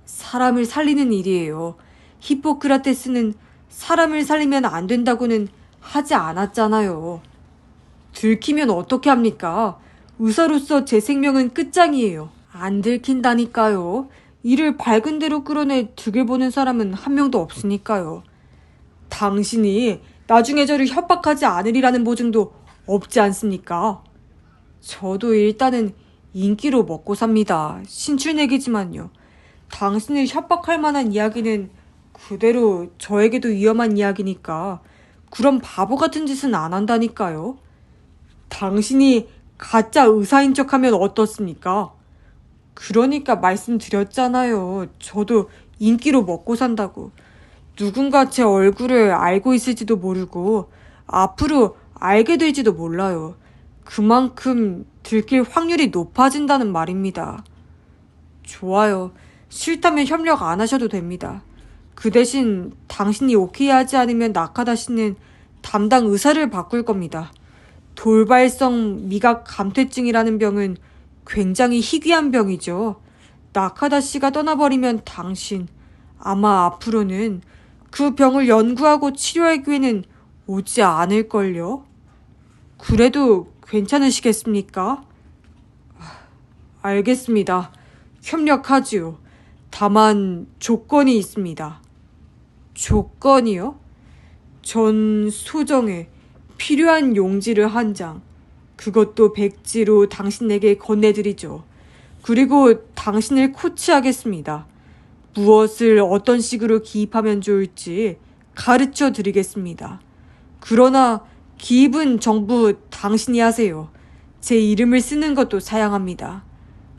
사람을 살리는 일이에요. 히포크라테스는 사람을 살리면 안 된다고는 하지 않았잖아요. 들키면 어떻게 합니까? 의사로서 제 생명은 끝장이에요. 안 들킨다니까요. 이를 밝은 대로 끌어내 득을 보는 사람은 한 명도 없으니까요. 당신이 나중에 저를 협박하지 않으리라는 보증도 없지 않습니까? 저도 일단은 인기로 먹고 삽니다. 신출내기지만요. 당신을 협박할 만한 이야기는 그대로 저에게도 위험한 이야기니까 그런 바보 같은 짓은 안 한다니까요. 당신이 가짜 의사인 척하면 어떻습니까? 그러니까 말씀드렸잖아요. 저도 인기로 먹고 산다고. 누군가 제 얼굴을 알고 있을지도 모르고 앞으로 알게 될지도 몰라요. 그만큼 들킬 확률이 높아진다는 말입니다. 좋아요. 싫다면 협력 안 하셔도 됩니다. 그 대신 당신이 오케이 하지 않으면 나카다 씨는 담당 의사를 바꿀 겁니다. 돌발성 미각 감퇴증이라는 병은 굉장히 희귀한 병이죠. 나카다 씨가 떠나버리면 당신 아마 앞으로는 그 병을 연구하고 치료할 기회는 오지 않을걸요? 그래도 괜찮으시겠습니까? 알겠습니다. 협력하지요. 다만 조건이 있습니다. 조건이요? 전 소정에 필요한 용지를 한 장, 그것도 백지로 당신에게 건네드리죠. 그리고 당신을 코치하겠습니다. 무엇을 어떤 식으로 기입하면 좋을지 가르쳐 드리겠습니다. 그러나 기입은 전부 당신이 하세요. 제 이름을 쓰는 것도 사양합니다.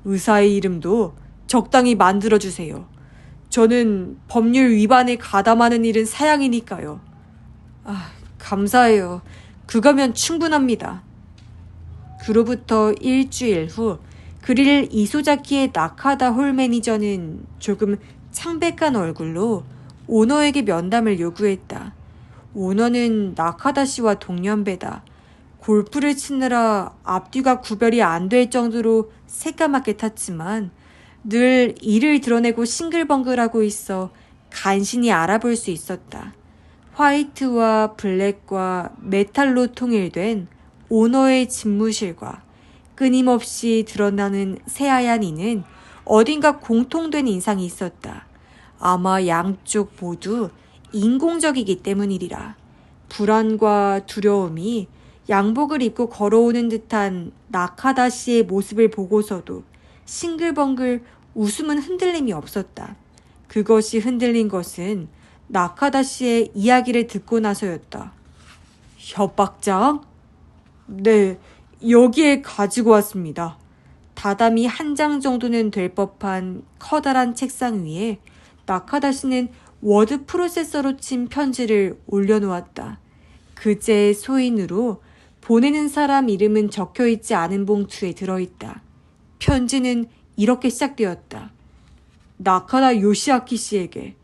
의사의 이름도 적당히 만들어주세요. 저는 법률 위반에 가담하는 일은 사양이니까요. 감사해요. 그거면 충분합니다. 그로부터 일주일 후 그릴 이소자키의 나카다 홀 매니저는 조금 창백한 얼굴로 오너에게 면담을 요구했다. 오너는 나카다 씨와 동년배다. 골프를 치느라 앞뒤가 구별이 안 될 정도로 새까맣게 탔지만 늘 이를 드러내고 싱글벙글하고 있어 간신히 알아볼 수 있었다. 화이트와 블랙과 메탈로 통일된 오너의 집무실과 끊임없이 드러나는 새하얀 이는 어딘가 공통된 인상이 있었다. 아마 양쪽 모두 인공적이기 때문이리라. 불안과 두려움이 양복을 입고 걸어오는 듯한 나카다 씨의 모습을 보고서도 싱글벙글 웃음은 흔들림이 없었다. 그것이 흔들린 것은 나카다 씨의 이야기를 듣고 나서였다. 협박장? 네, 여기에 가지고 왔습니다. 다담이 한 장 정도는 될 법한 커다란 책상 위에 나카다 씨는 워드 프로세서로 친 편지를 올려놓았다. 그제의 소인으로 보내는 사람 이름은 적혀있지 않은 봉투에 들어있다. 편지는 이렇게 시작되었다. 나카다 요시아키 씨에게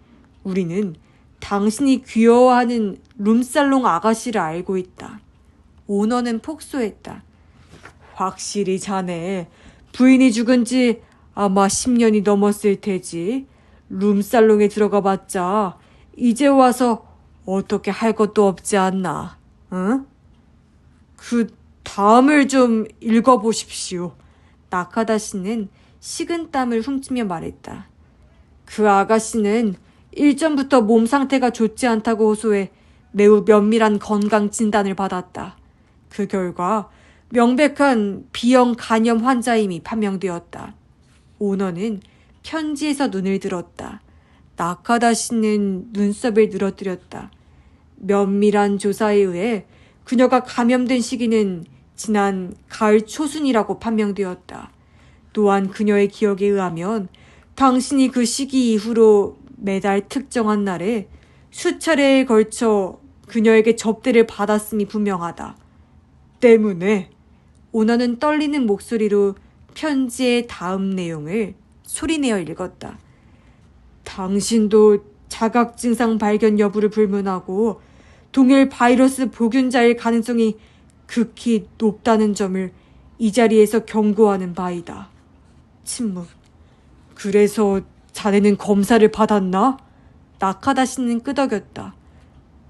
우리는 당신이 귀여워하는 룸살롱 아가씨를 알고 있다. 오너는 폭소했다. 확실히 자네 부인이 죽은 지 아마 10년이 넘었을 테지. 룸살롱에 들어가 봤자 이제 와서 어떻게 할 것도 없지 않나, 응? 그 다음을 좀 읽어보십시오. 나카다 씨는 식은땀을 훔치며 말했다. 그 아가씨는 일전부터 몸 상태가 좋지 않다고 호소해 매우 면밀한 건강 진단을 받았다. 그 결과 명백한 B형 간염 환자임이 판명되었다. 오너는 편지에서 눈을 들었다. 나카다 씨는 눈썹을 늘어뜨렸다. 면밀한 조사에 의해 그녀가 감염된 시기는 지난 가을 초순이라고 판명되었다. 또한 그녀의 기억에 의하면 당신이 그 시기 이후로 매달 특정한 날에 수차례에 걸쳐 그녀에게 접대를 받았음이 분명하다. 때문에 오너는 떨리는 목소리로 편지의 다음 내용을 소리내어 읽었다. 당신도 자각 증상 발견 여부를 불문하고 동일 바이러스 보균자일 가능성이 극히 높다는 점을 이 자리에서 경고하는 바이다. 침묵. 그래서 자네는 검사를 받았나? 나카다 씨는 끄덕였다.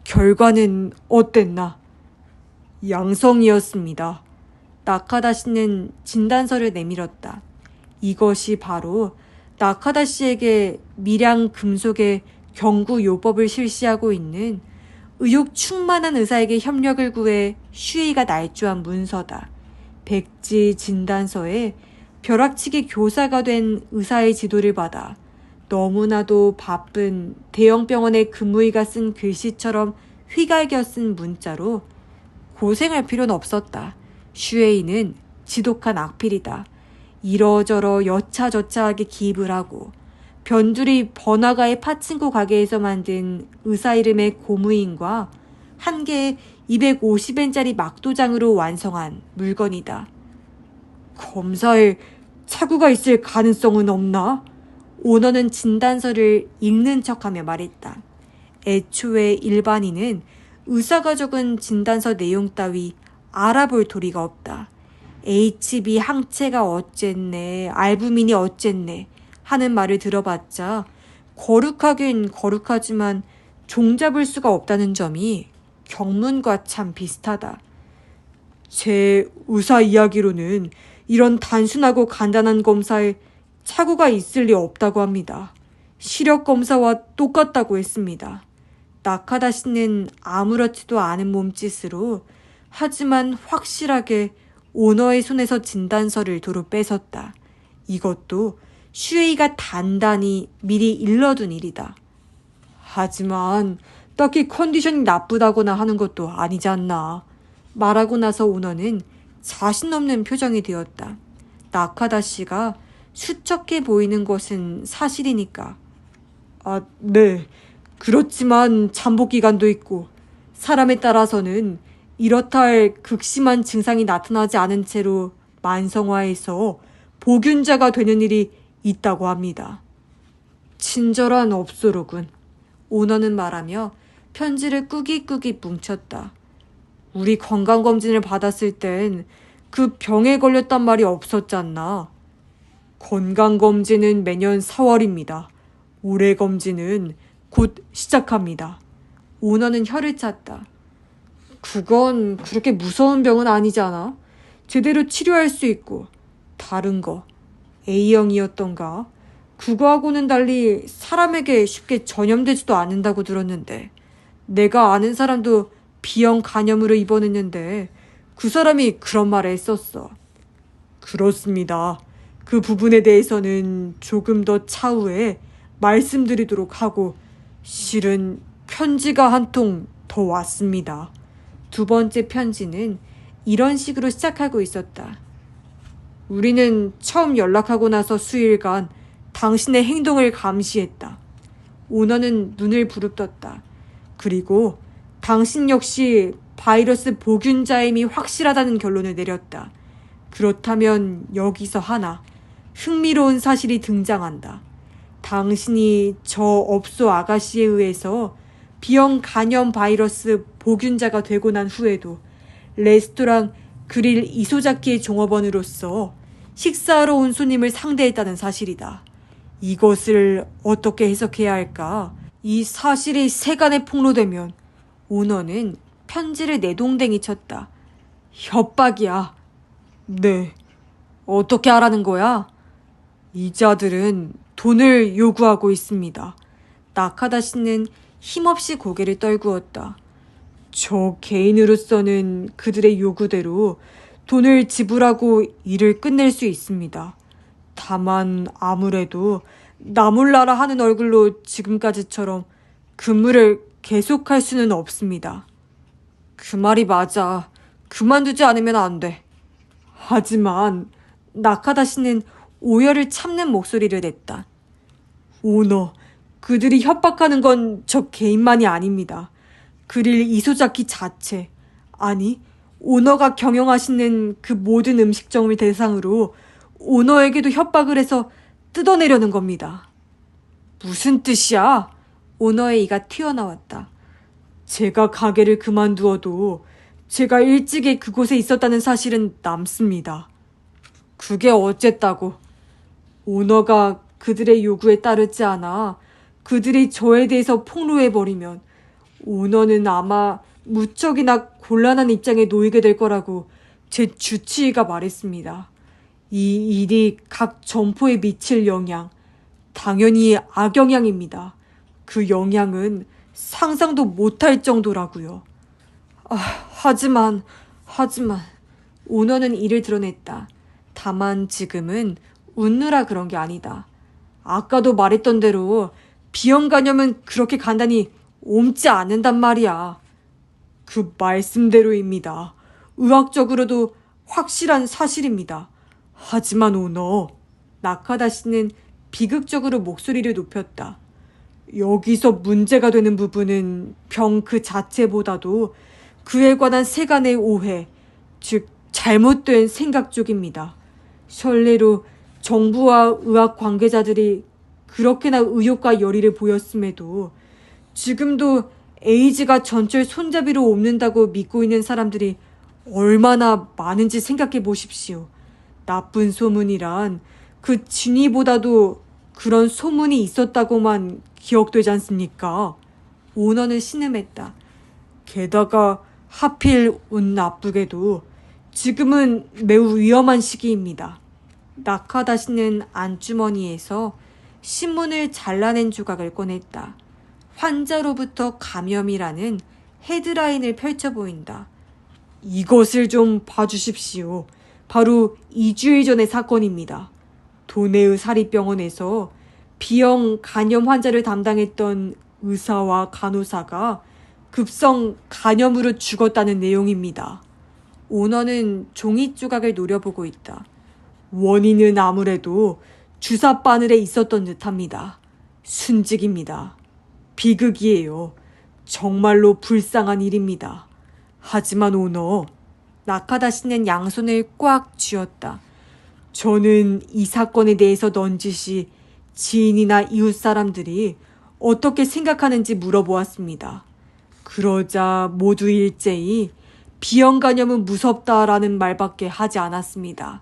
결과는 어땠나? 양성이었습니다. 나카다 씨는 진단서를 내밀었다. 이것이 바로 나카다 씨에게 미량 금속의 경구 요법을 실시하고 있는 의욕 충만한 의사에게 협력을 구해 슈이가 날조한 문서다. 백지 진단서에 벼락치기 교사가 된 의사의 지도를 받아 너무나도 바쁜 대형 병원의 근무의가 쓴 글씨처럼 휘갈겨 쓴 문자로 고생할 필요는 없었다. 슈에이는 지독한 악필이다. 이러저러 여차저차하게 기입을 하고 변두리 번화가의 파친코 가게에서 만든 의사 이름의 고무인과 한 개의 250엔짜리 막도장으로 완성한 물건이다. 검사에 착오가 있을 가능성은 없나? 오너는 진단서를 읽는 척하며 말했다. 애초에 일반인은 의사가 적은 진단서 내용 따위 알아볼 도리가 없다. HB 항체가 어쨌네, 알부민이 어쨌네 하는 말을 들어봤자 거룩하긴 거룩하지만 종잡을 수가 없다는 점이 경문과 참 비슷하다. 제 의사 이야기로는 이런 단순하고 간단한 검사에 착오가 있을 리 없다고 합니다. 시력 검사와 똑같다고 했습니다. 나카다 씨는 아무렇지도 않은 몸짓으로 하지만 확실하게 오너의 손에서 진단서를 도로 뺏었다. 이것도 슈에이가 단단히 미리 일러둔 일이다. 하지만 딱히 컨디션이 나쁘다거나 하는 것도 아니지 않나. 말하고 나서 오너는 자신 없는 표정이 되었다. 나카다 씨가 수척해 보이는 것은 사실이니까. 아, 네. 그렇지만 잠복 기간도 있고 사람에 따라서는 이렇다 할 극심한 증상이 나타나지 않은 채로 만성화해서 보균자가 되는 일이 있다고 합니다. 친절한 업소로군. 오너는 말하며 편지를 꾸깃꾸깃 뭉쳤다. 우리 건강검진을 받았을 땐 그 병에 걸렸단 말이 없었잖나. 건강검진은 매년 4월입니다. 올해 검진은 곧 시작합니다. 오너는 혀를 찼다. 그건 그렇게 무서운 병은 아니잖아. 제대로 치료할 수 있고 다른 거 A형이었던가 그거하고는 달리 사람에게 쉽게 전염되지도 않는다고 들었는데 내가 아는 사람도 B형 간염으로 입원했는데 그 사람이 그런 말을 했었어. 그렇습니다. 그 부분에 대해서는 조금 더 차후에 말씀드리도록 하고 실은 편지가 한 통 더 왔습니다. 두 번째 편지는 이런 식으로 시작하고 있었다. 우리는 처음 연락하고 나서 수일간 당신의 행동을 감시했다. 오너는 눈을 부릅떴다. 그리고 당신 역시 바이러스 보균자임이 확실하다는 결론을 내렸다. 그렇다면 여기서 하나 흥미로운 사실이 등장한다. 당신이 저 업소 아가씨에 의해서 B형 간염 바이러스 보균자가 되고 난 후에도 레스토랑 그릴 이소자키의 종업원으로서 식사하러 온 손님을 상대했다는 사실이다. 이것을 어떻게 해석해야 할까? 이 사실이 세간에 폭로되면 오너는 편지를 내동댕이 쳤다. 협박이야. 네. 어떻게 하라는 거야? 이자들은 돈을 요구하고 있습니다. 나카다 씨는 힘없이 고개를 떨구었다. 저 개인으로서는 그들의 요구대로 돈을 지불하고 일을 끝낼 수 있습니다. 다만 아무래도 나몰라라 하는 얼굴로 지금까지처럼 근무를 계속할 수는 없습니다. 그 말이 맞아. 그만두지 않으면 안 돼. 하지만 나카다 씨는 오열을 참는 목소리를 냈다. 오너, 그들이 협박하는 건 저 개인만이 아닙니다. 그릴 이소자키 자체, 아니 오너가 경영하시는 그 모든 음식점을 대상으로 오너에게도 협박을 해서 뜯어내려는 겁니다. 무슨 뜻이야? 오너의 이가 튀어나왔다. 제가 가게를 그만두어도 제가 일찍이 그곳에 있었다는 사실은 남습니다. 그게 어쨌다고? 오너가 그들의 요구에 따르지 않아 그들이 저에 대해서 폭로해버리면 오너는 아마 무척이나 곤란한 입장에 놓이게 될 거라고 제 주치의가 말했습니다. 이 일이 각 점포에 미칠 영향, 당연히 악영향입니다. 그 영향은 상상도 못할 정도라고요. 하지만 오너는 이를 드러냈다. 다만 지금은 웃느라 그런 게 아니다. 아까도 말했던 대로 비형 간염은 그렇게 간단히 옮지 않는단 말이야. 그 말씀대로입니다. 의학적으로도 확실한 사실입니다. 하지만 오너, 나카다 씨는 비극적으로 목소리를 높였다. 여기서 문제가 되는 부분은 병 그 자체보다도 그에 관한 세간의 오해, 즉 잘못된 생각 쪽입니다. 선례로 정부와 의학 관계자들이 그렇게나 의욕과 열의를 보였음에도 지금도 에이즈가 전철 손잡이로 옮는다고 믿고 있는 사람들이 얼마나 많은지 생각해 보십시오. 나쁜 소문이란 그 진위보다도 그런 소문이 있었다고만 기억되지 않습니까? 오너는 신음했다. 게다가 하필 운 나쁘게도 지금은 매우 위험한 시기입니다. 나카다 씨는 안주머니에서 신문을 잘라낸 조각을 꺼냈다. 환자로부터 감염이라는 헤드라인을 펼쳐 보인다. 이것을 좀 봐주십시오. 바로 2주일 전의 사건입니다. 도네의 사립병원에서 B형 간염 환자를 담당했던 의사와 간호사가 급성 간염으로 죽었다는 내용입니다. 오너는 종이 조각을 노려보고 있다. 원인은 아무래도 주사 바늘에 있었던 듯합니다. 순직입니다. 비극이에요. 정말로 불쌍한 일입니다. 하지만 오너, 나카다 씨는 양손을 꽉 쥐었다. 저는 이 사건에 대해서 넌지시 지인이나 이웃 사람들이 어떻게 생각하는지 물어보았습니다. 그러자 모두 일제히 비형 간염은 무섭다라는 말밖에 하지 않았습니다.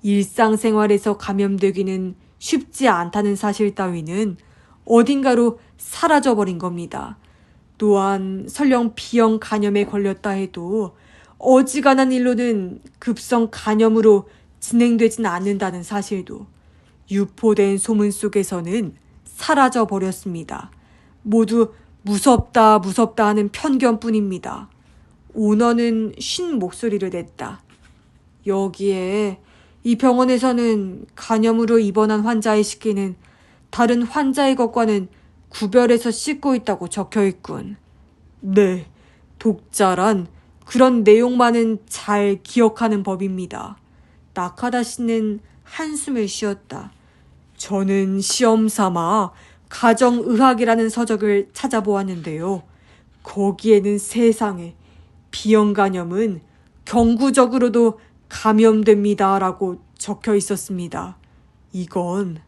일상생활에서 감염되기는 쉽지 않다는 사실 따위는 어딘가로 사라져버린 겁니다. 또한 설령 B형 간염에 걸렸다 해도 어지간한 일로는 급성 간염으로 진행되진 않는다는 사실도 유포된 소문 속에서는 사라져버렸습니다. 모두 무섭다 하는 편견뿐입니다. 오너는 쉰 목소리를 냈다. 여기에 이 병원에서는 간염으로 입원한 환자의 식기는 다른 환자의 것과는 구별해서 씻고 있다고 적혀있군. 네, 독자란 그런 내용만은 잘 기억하는 법입니다. 나카다 씨는 한숨을 쉬었다. 저는 시험 삼아 가정의학이라는 서적을 찾아보았는데요. 거기에는 세상에 B형 간염은 경구적으로도 감염됩니다라고 적혀 있었습니다. 이건...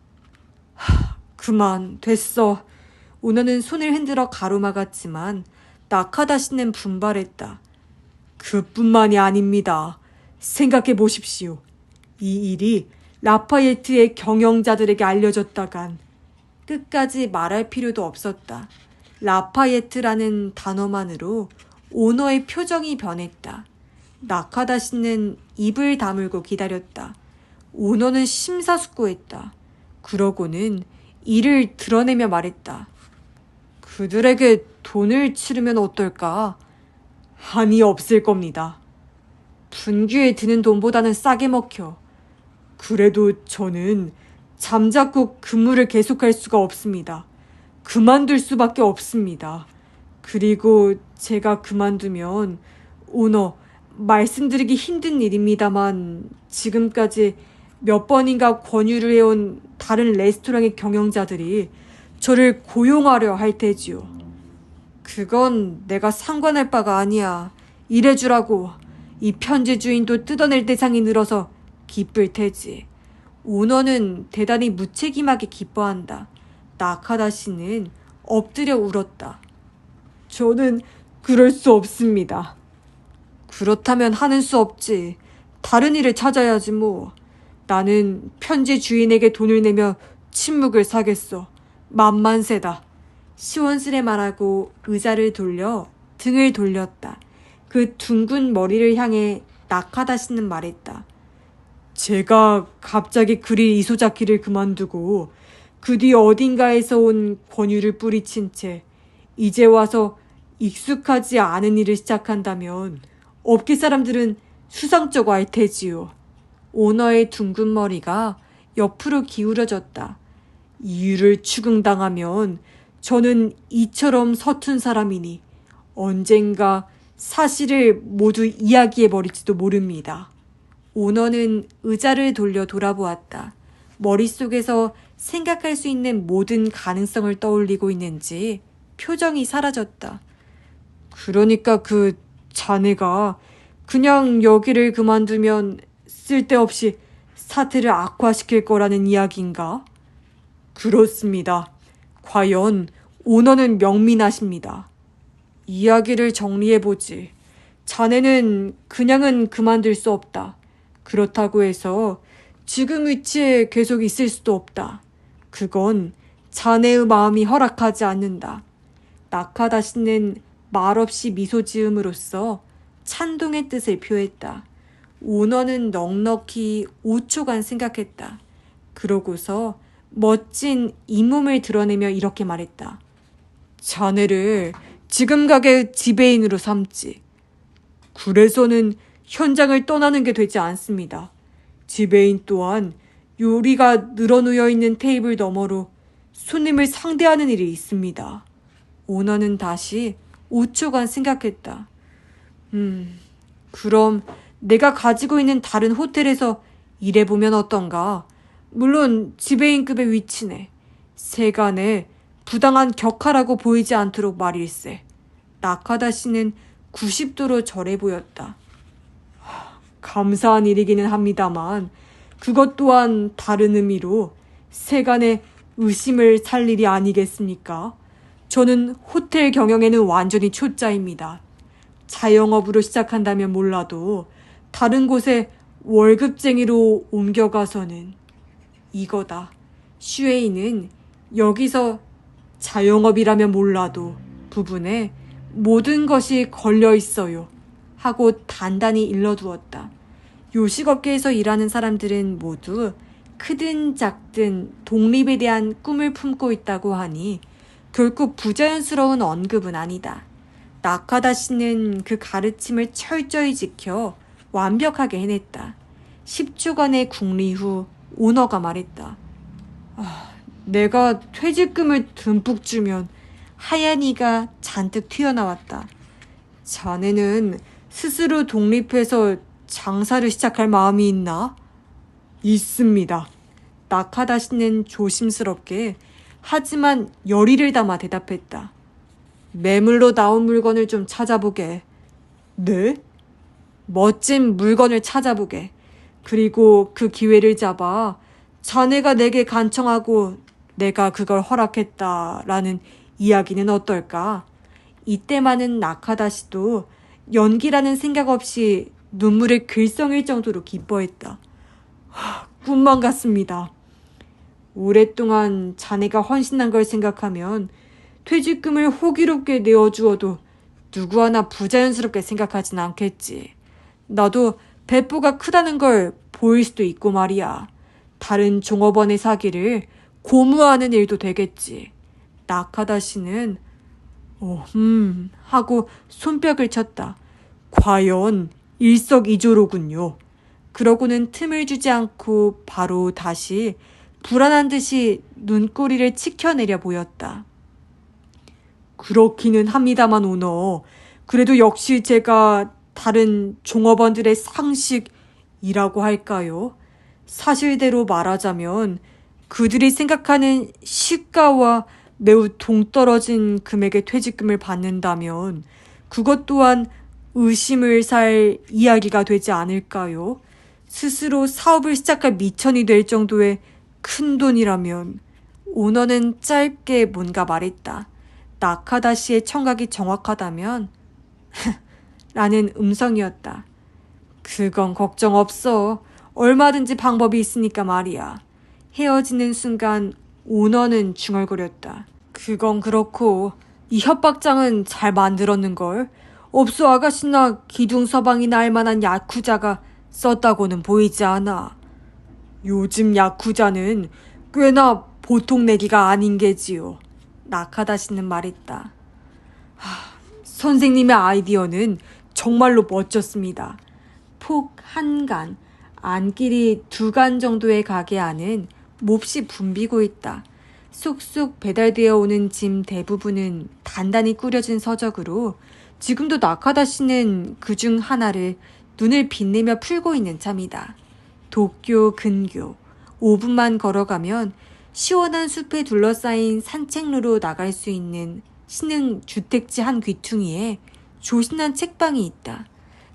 그만 됐어. 오너는 손을 흔들어 가로막았지만 나카다 씨는 분발했다. 그뿐만이 아닙니다. 생각해 보십시오. 이 일이 라파예트의 경영자들에게 알려졌다간 끝까지 말할 필요도 없었다. 라파예트라는 단어만으로 오너의 표정이 변했다. 나카다시는 입을 다물고 기다렸다. 오너는 심사숙고했다. 그러고는 이를 드러내며 말했다. 그들에게 돈을 치르면 어떨까? 한이 없을 겁니다. 분규에 드는 돈보다는 싸게 먹혀. 그래도 저는 잠자코 근무를 계속할 수가 없습니다. 그만둘 수밖에 없습니다. 그리고 제가 그만두면 오너, 말씀드리기 힘든 일입니다만 지금까지 몇 번인가 권유를 해온 다른 레스토랑의 경영자들이 저를 고용하려 할 테지요. 그건 내가 상관할 바가 아니야. 일해주라고. 이 편지 주인도 뜯어낼 대상이 늘어서 기쁠 테지. 오너는 대단히 무책임하게 기뻐한다. 나카다 씨는 엎드려 울었다. 저는 그럴 수 없습니다. 그렇다면 하는 수 없지. 다른 일을 찾아야지 뭐. 나는 편지 주인에게 돈을 내며 침묵을 사겠어. 만만세다. 시원스레 말하고 의자를 돌려 등을 돌렸다. 그 둥근 머리를 향해 나카다 씨는 말했다. 제가 갑자기 그리 이소자키를 그만두고 그 뒤 어딘가에서 온 권유를 뿌리친 채 이제 와서 익숙하지 않은 일을 시작한다면 업계 사람들은 수상쩍어 할 테지요. 오너의 둥근 머리가 옆으로 기울어졌다. 이유를 추궁당하면 저는 이처럼 서툰 사람이니 언젠가 사실을 모두 이야기해버릴지도 모릅니다. 오너는 의자를 돌려 돌아보았다. 머릿속에서 생각할 수 있는 모든 가능성을 떠올리고 있는지 표정이 사라졌다. 그러니까 그 자네가 그냥 여기를 그만두면 쓸데없이 사태를 악화시킬 거라는 이야기인가? 그렇습니다. 과연 오너는 명민하십니다. 이야기를 정리해보지. 자네는 그냥은 그만둘 수 없다. 그렇다고 해서 지금 위치에 계속 있을 수도 없다. 그건 자네의 마음이 허락하지 않는다. 나카다 씨는 말없이 미소 지음으로써 찬동의 뜻을 표했다. 오너는 넉넉히 5초간 생각했다. 그러고서 멋진 잇몸을 드러내며 이렇게 말했다. 자네를 지금 가게 지배인으로 삼지. 그래서는 현장을 떠나는 게 되지 않습니다. 지배인 또한 요리가 늘어놓여 있는 테이블 너머로 손님을 상대하는 일이 있습니다. 오너는 다시 5초간 생각했다. 그럼 내가 가지고 있는 다른 호텔에서 일해보면 어떤가? 물론 지배인급의 위치네. 세간에 부당한 격하라고 보이지 않도록 말일세. 나카다 씨는 90도로 절해 보였다. 감사한 일이기는 합니다만 그것 또한 다른 의미로 세간의 의심을 살 일이 아니겠습니까? 저는 호텔 경영에는 완전히 초짜입니다. 자영업으로 시작한다면 몰라도 다른 곳에 월급쟁이로 옮겨가서는 이거다. 슈에이는 여기서 자영업이라면 몰라도 부분에 모든 것이 걸려 있어요. 하고 단단히 일러두었다. 요식업계에서 일하는 사람들은 모두 크든 작든 독립에 대한 꿈을 품고 있다고 하니 결코 부자연스러운 언급은 아니다. 나카다 씨는 그 가르침을 철저히 지켜 완벽하게 해냈다. 10초간의 궁리 후 오너가 말했다. 내가 퇴직금을 듬뿍 주면 하얀 이가 잔뜩 튀어나왔다. 자네는 스스로 독립해서 장사를 시작할 마음이 있나? 있습니다. 나카다 씨는 조심스럽게 하지만 열의를 담아 대답했다. 매물로 나온 물건을 좀 찾아보게. 네? 멋진 물건을 찾아보게. 그리고 그 기회를 잡아 자네가 내게 간청하고 내가 그걸 허락했다라는 이야기는 어떨까? 이때만은 나카다 씨도 연기라는 생각 없이 눈물을 글썽일 정도로 기뻐했다. 꿈만 같습니다. 오랫동안 자네가 헌신한 걸 생각하면 퇴직금을 호기롭게 내어주어도 누구 하나 부자연스럽게 생각하진 않겠지. 나도 배포가 크다는 걸 보일 수도 있고 말이야. 다른 종업원의 사기를 고무하는 일도 되겠지. 나카다 씨는 하고 손뼉을 쳤다. 과연 일석이조로군요. 그러고는 틈을 주지 않고 바로 다시 불안한 듯이 눈꼬리를 치켜내려 보였다. 그렇기는 합니다만 오너. 그래도 역시 제가 다른 종업원들의 상식이라고 할까요? 사실대로 말하자면 그들이 생각하는 시가와 매우 동떨어진 금액의 퇴직금을 받는다면 그것 또한 의심을 살 이야기가 되지 않을까요? 스스로 사업을 시작할 미천이 될 정도의 큰 돈이라면. 오너는 짧게 뭔가 말했다. 나카다 씨의 청각이 정확하다면 라는 음성이었다. 그건 걱정 없어. 얼마든지 방법이 있으니까 말이야. 헤어지는 순간 오너는 중얼거렸다. 그건 그렇고 이 협박장은 잘 만들었는걸. 업소 아가씨나 기둥서방이나 할 만한 야쿠자가 썼다고는 보이지 않아. 요즘 야쿠자는 꽤나 보통 내기가 아닌 게지요. 나카다 씨는 말했다. 선생님의 아이디어는 정말로 멋졌습니다. 폭 한 간, 안길이 2간 정도의 가게 안은 몹시 붐비고 있다. 쏙쏙 배달되어 오는 짐 대부분은 단단히 꾸려진 서적으로 지금도 나카다 씨는 그중 하나를 눈을 빛내며 풀고 있는 참이다. 도쿄 근교 5분만 걸어가면 시원한 숲에 둘러싸인 산책로로 나갈 수 있는 신흥 주택지 한 귀퉁이에 조신한 책방이 있다.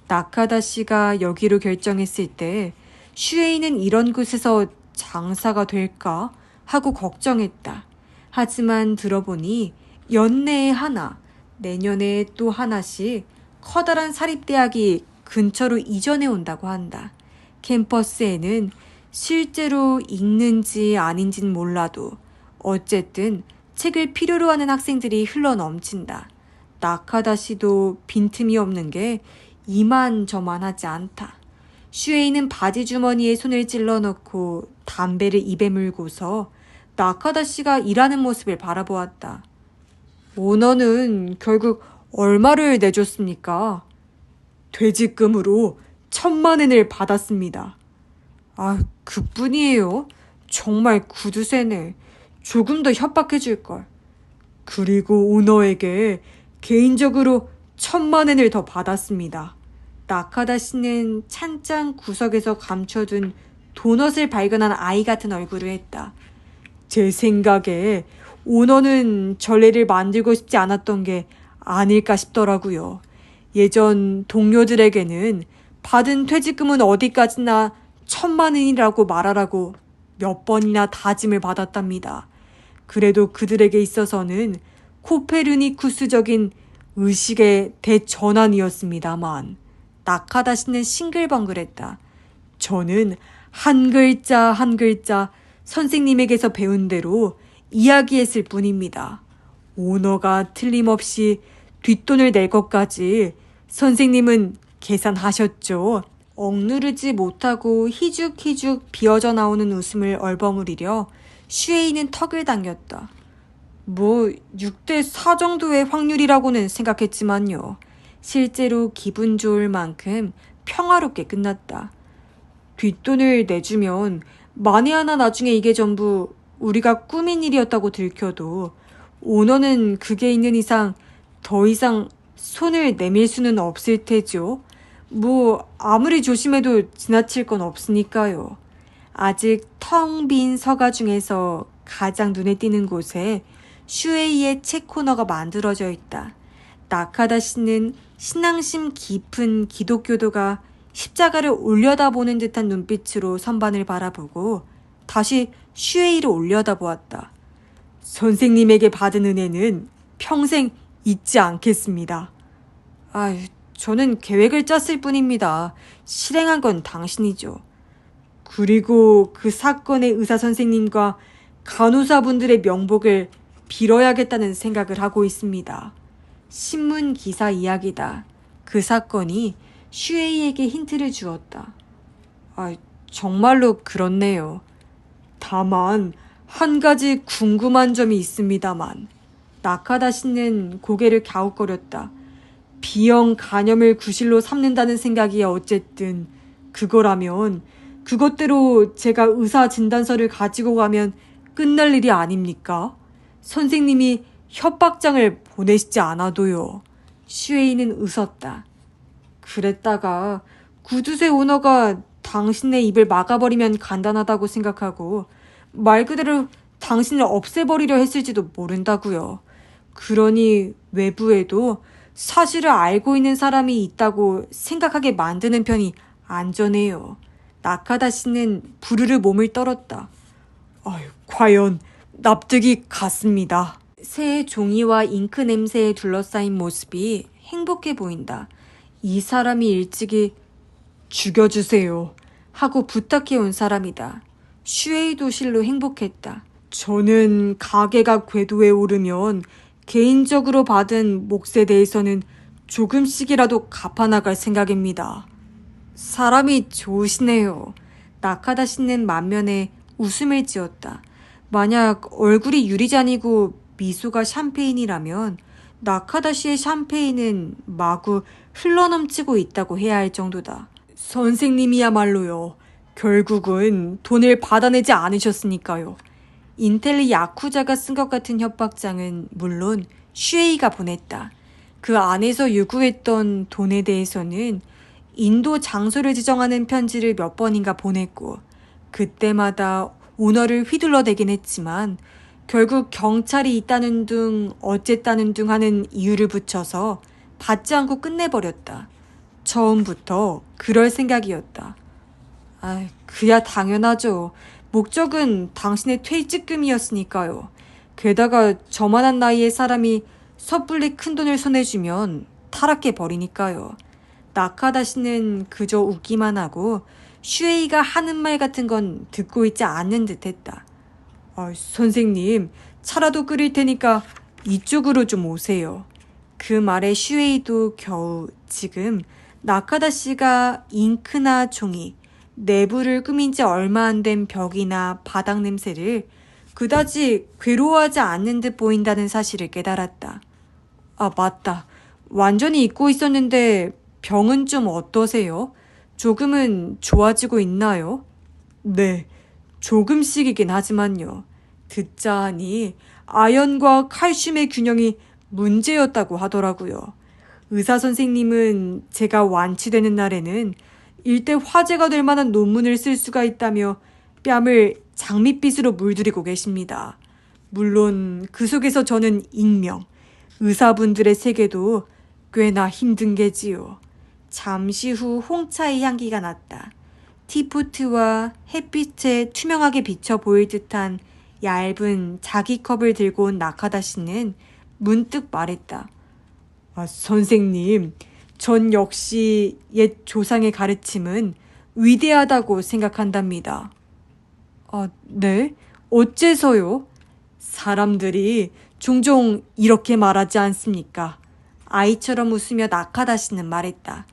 나카다 씨가 여기로 결정했을 때 슈에이는 이런 곳에서 장사가 될까 하고 걱정했다. 하지만 들어보니 연내에 하나, 내년에 또 하나씩 커다란 사립대학이 근처로 이전해 온다고 한다. 캠퍼스에는 실제로 읽는지 아닌진 몰라도 어쨌든 책을 필요로 하는 학생들이 흘러넘친다. 나카다 씨도 빈틈이 없는 게 이만저만하지 않다. 슈에이는 바지 주머니에 손을 찔러 넣고 담배를 입에 물고서 나카다 씨가 일하는 모습을 바라보았다. 오너는 결국 얼마를 내줬습니까? 퇴직금으로 1,000만 엔을 받았습니다. 그뿐이에요. 정말 구두쇠네. 조금 더 협박해줄걸. 그리고 오너에게 개인적으로 1,000만 엔을 더 받았습니다. 나카다 씨는 찬장 구석에서 감춰둔 도넛을 발견한 아이 같은 얼굴을 했다. 제 생각에 오너는 전례를 만들고 싶지 않았던 게 아닐까 싶더라고요. 예전 동료들에게는 받은 퇴직금은 어디까지나 1,000만 엔이라고 말하라고 몇 번이나 다짐을 받았답니다. 그래도 그들에게 있어서는 코페르니쿠스적인 의식의 대전환이었습니다만 나카다 씨는 싱글벙글했다. 저는 한 글자 한 글자 선생님에게서 배운 대로 이야기했을 뿐입니다. 오너가 틀림없이 뒷돈을 낼 것까지 선생님은 계산하셨죠. 억누르지 못하고 희죽희죽 비어져 나오는 웃음을 얼버무리려 슈에이는 턱을 당겼다. 6대 4 정도의 확률이라고는 생각했지만요. 실제로 기분 좋을 만큼 평화롭게 끝났다. 뒷돈을 내주면 만에 하나 나중에 이게 전부 우리가 꾸민 일이었다고 들켜도 오너는 그게 있는 이상 더 이상 손을 내밀 수는 없을 테죠. 아무리 조심해도 지나칠 건 없으니까요. 아직 텅 빈 서가 중에서 가장 눈에 띄는 곳에 슈에이의 책 코너가 만들어져 있다. 나카다 씨는 신앙심 깊은 기독교도가 십자가를 올려다보는 듯한 눈빛으로 선반을 바라보고 다시 슈에이를 올려다보았다. 선생님에게 받은 은혜는 평생 잊지 않겠습니다. 저는 계획을 짰을 뿐입니다. 실행한 건 당신이죠. 그리고 그 사건의 의사 선생님과 간호사분들의 명복을 빌어야겠다는 생각을 하고 있습니다. 신문 기사 이야기다. 그 사건이 슈에이에게 힌트를 주었다. 정말로 그렇네요. 다만 한 가지 궁금한 점이 있습니다만. 나카다 씨는 고개를 갸웃거렸다. B형 간염을 구실로 삼는다는 생각이 어쨌든 그거라면 그것대로 제가 의사 진단서를 가지고 가면 끝날 일이 아닙니까? 선생님이 협박장을 보내시지 않아도요. 슈에이는 웃었다. 그랬다가 구두쇠 오너가 당신의 입을 막아버리면 간단하다고 생각하고 말 그대로 당신을 없애버리려 했을지도 모른다고요. 그러니 외부에도 사실을 알고 있는 사람이 있다고 생각하게 만드는 편이 안전해요. 나카다 씨는 부르르 몸을 떨었다. 과연 납득이 갔습니다. 새의 종이와 잉크 냄새에 둘러싸인 모습이 행복해 보인다. 이 사람이 일찍이 죽여주세요 하고 부탁해온 사람이다. 슈에이도 실로 행복했다. 저는 가게가 궤도에 오르면 개인적으로 받은 몫에 대해서는 조금씩이라도 갚아나갈 생각입니다. 사람이 좋으시네요. 나카다 씨는 만면에 웃음을 지었다. 만약 얼굴이 유리잔이고 미소가 샴페인이라면 나카다 씨의 샴페인은 마구 흘러넘치고 있다고 해야 할 정도다. 선생님이야말로요. 결국은 돈을 받아내지 않으셨으니까요. 인텔리 야쿠자가 쓴 것 같은 협박장은 물론 슈에이가 보냈다. 그 안에서 요구했던 돈에 대해서는 인도 장소를 지정하는 편지를 몇 번인가 보냈고 그때마다 오너를 휘둘러대긴 했지만 결국 경찰이 있다는 둥 어쨌다는 둥 하는 이유를 붙여서 받지 않고 끝내버렸다. 처음부터 그럴 생각이었다. 그야 당연하죠. 목적은 당신의 퇴직금이었으니까요. 게다가 저만한 나이의 사람이 섣불리 큰돈을 손에 쥐면 타락해버리니까요. 나카다 씨는 그저 웃기만 하고 슈에이가 하는 말 같은 건 듣고 있지 않는 듯 했다. 선생님, 차라도 끓일 테니까 이쪽으로 좀 오세요. 그 말에 슈에이도 겨우 지금 나카다 씨가 잉크나 종이, 내부를 꾸민 지 얼마 안 된 벽이나 바닥 냄새를 그다지 괴로워하지 않는 듯 보인다는 사실을 깨달았다. 맞다. 완전히 잊고 있었는데 병은 좀 어떠세요? 조금은 좋아지고 있나요? 네, 조금씩이긴 하지만요. 듣자 하니 아연과 칼슘의 균형이 문제였다고 하더라고요. 의사 선생님은 제가 완치되는 날에는 일대 화제가 될 만한 논문을 쓸 수가 있다며 뺨을 장밋빛으로 물들이고 계십니다. 물론 그 속에서 저는 익명, 의사분들의 세계도 꽤나 힘든 게지요. 잠시 후 홍차의 향기가 났다. 티포트와 햇빛에 투명하게 비쳐 보일 듯한 얇은 자기 컵을 들고 온 나카다 씨는 문득 말했다. 선생님, 전 역시 옛 조상의 가르침은 위대하다고 생각한답니다. 네? 어째서요? 사람들이 종종 이렇게 말하지 않습니까? 아이처럼 웃으며 나카다 씨는 말했다.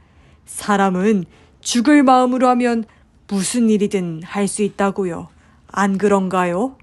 사람은 죽을 마음으로 하면 무슨 일이든 할 수 있다고요. 안 그런가요?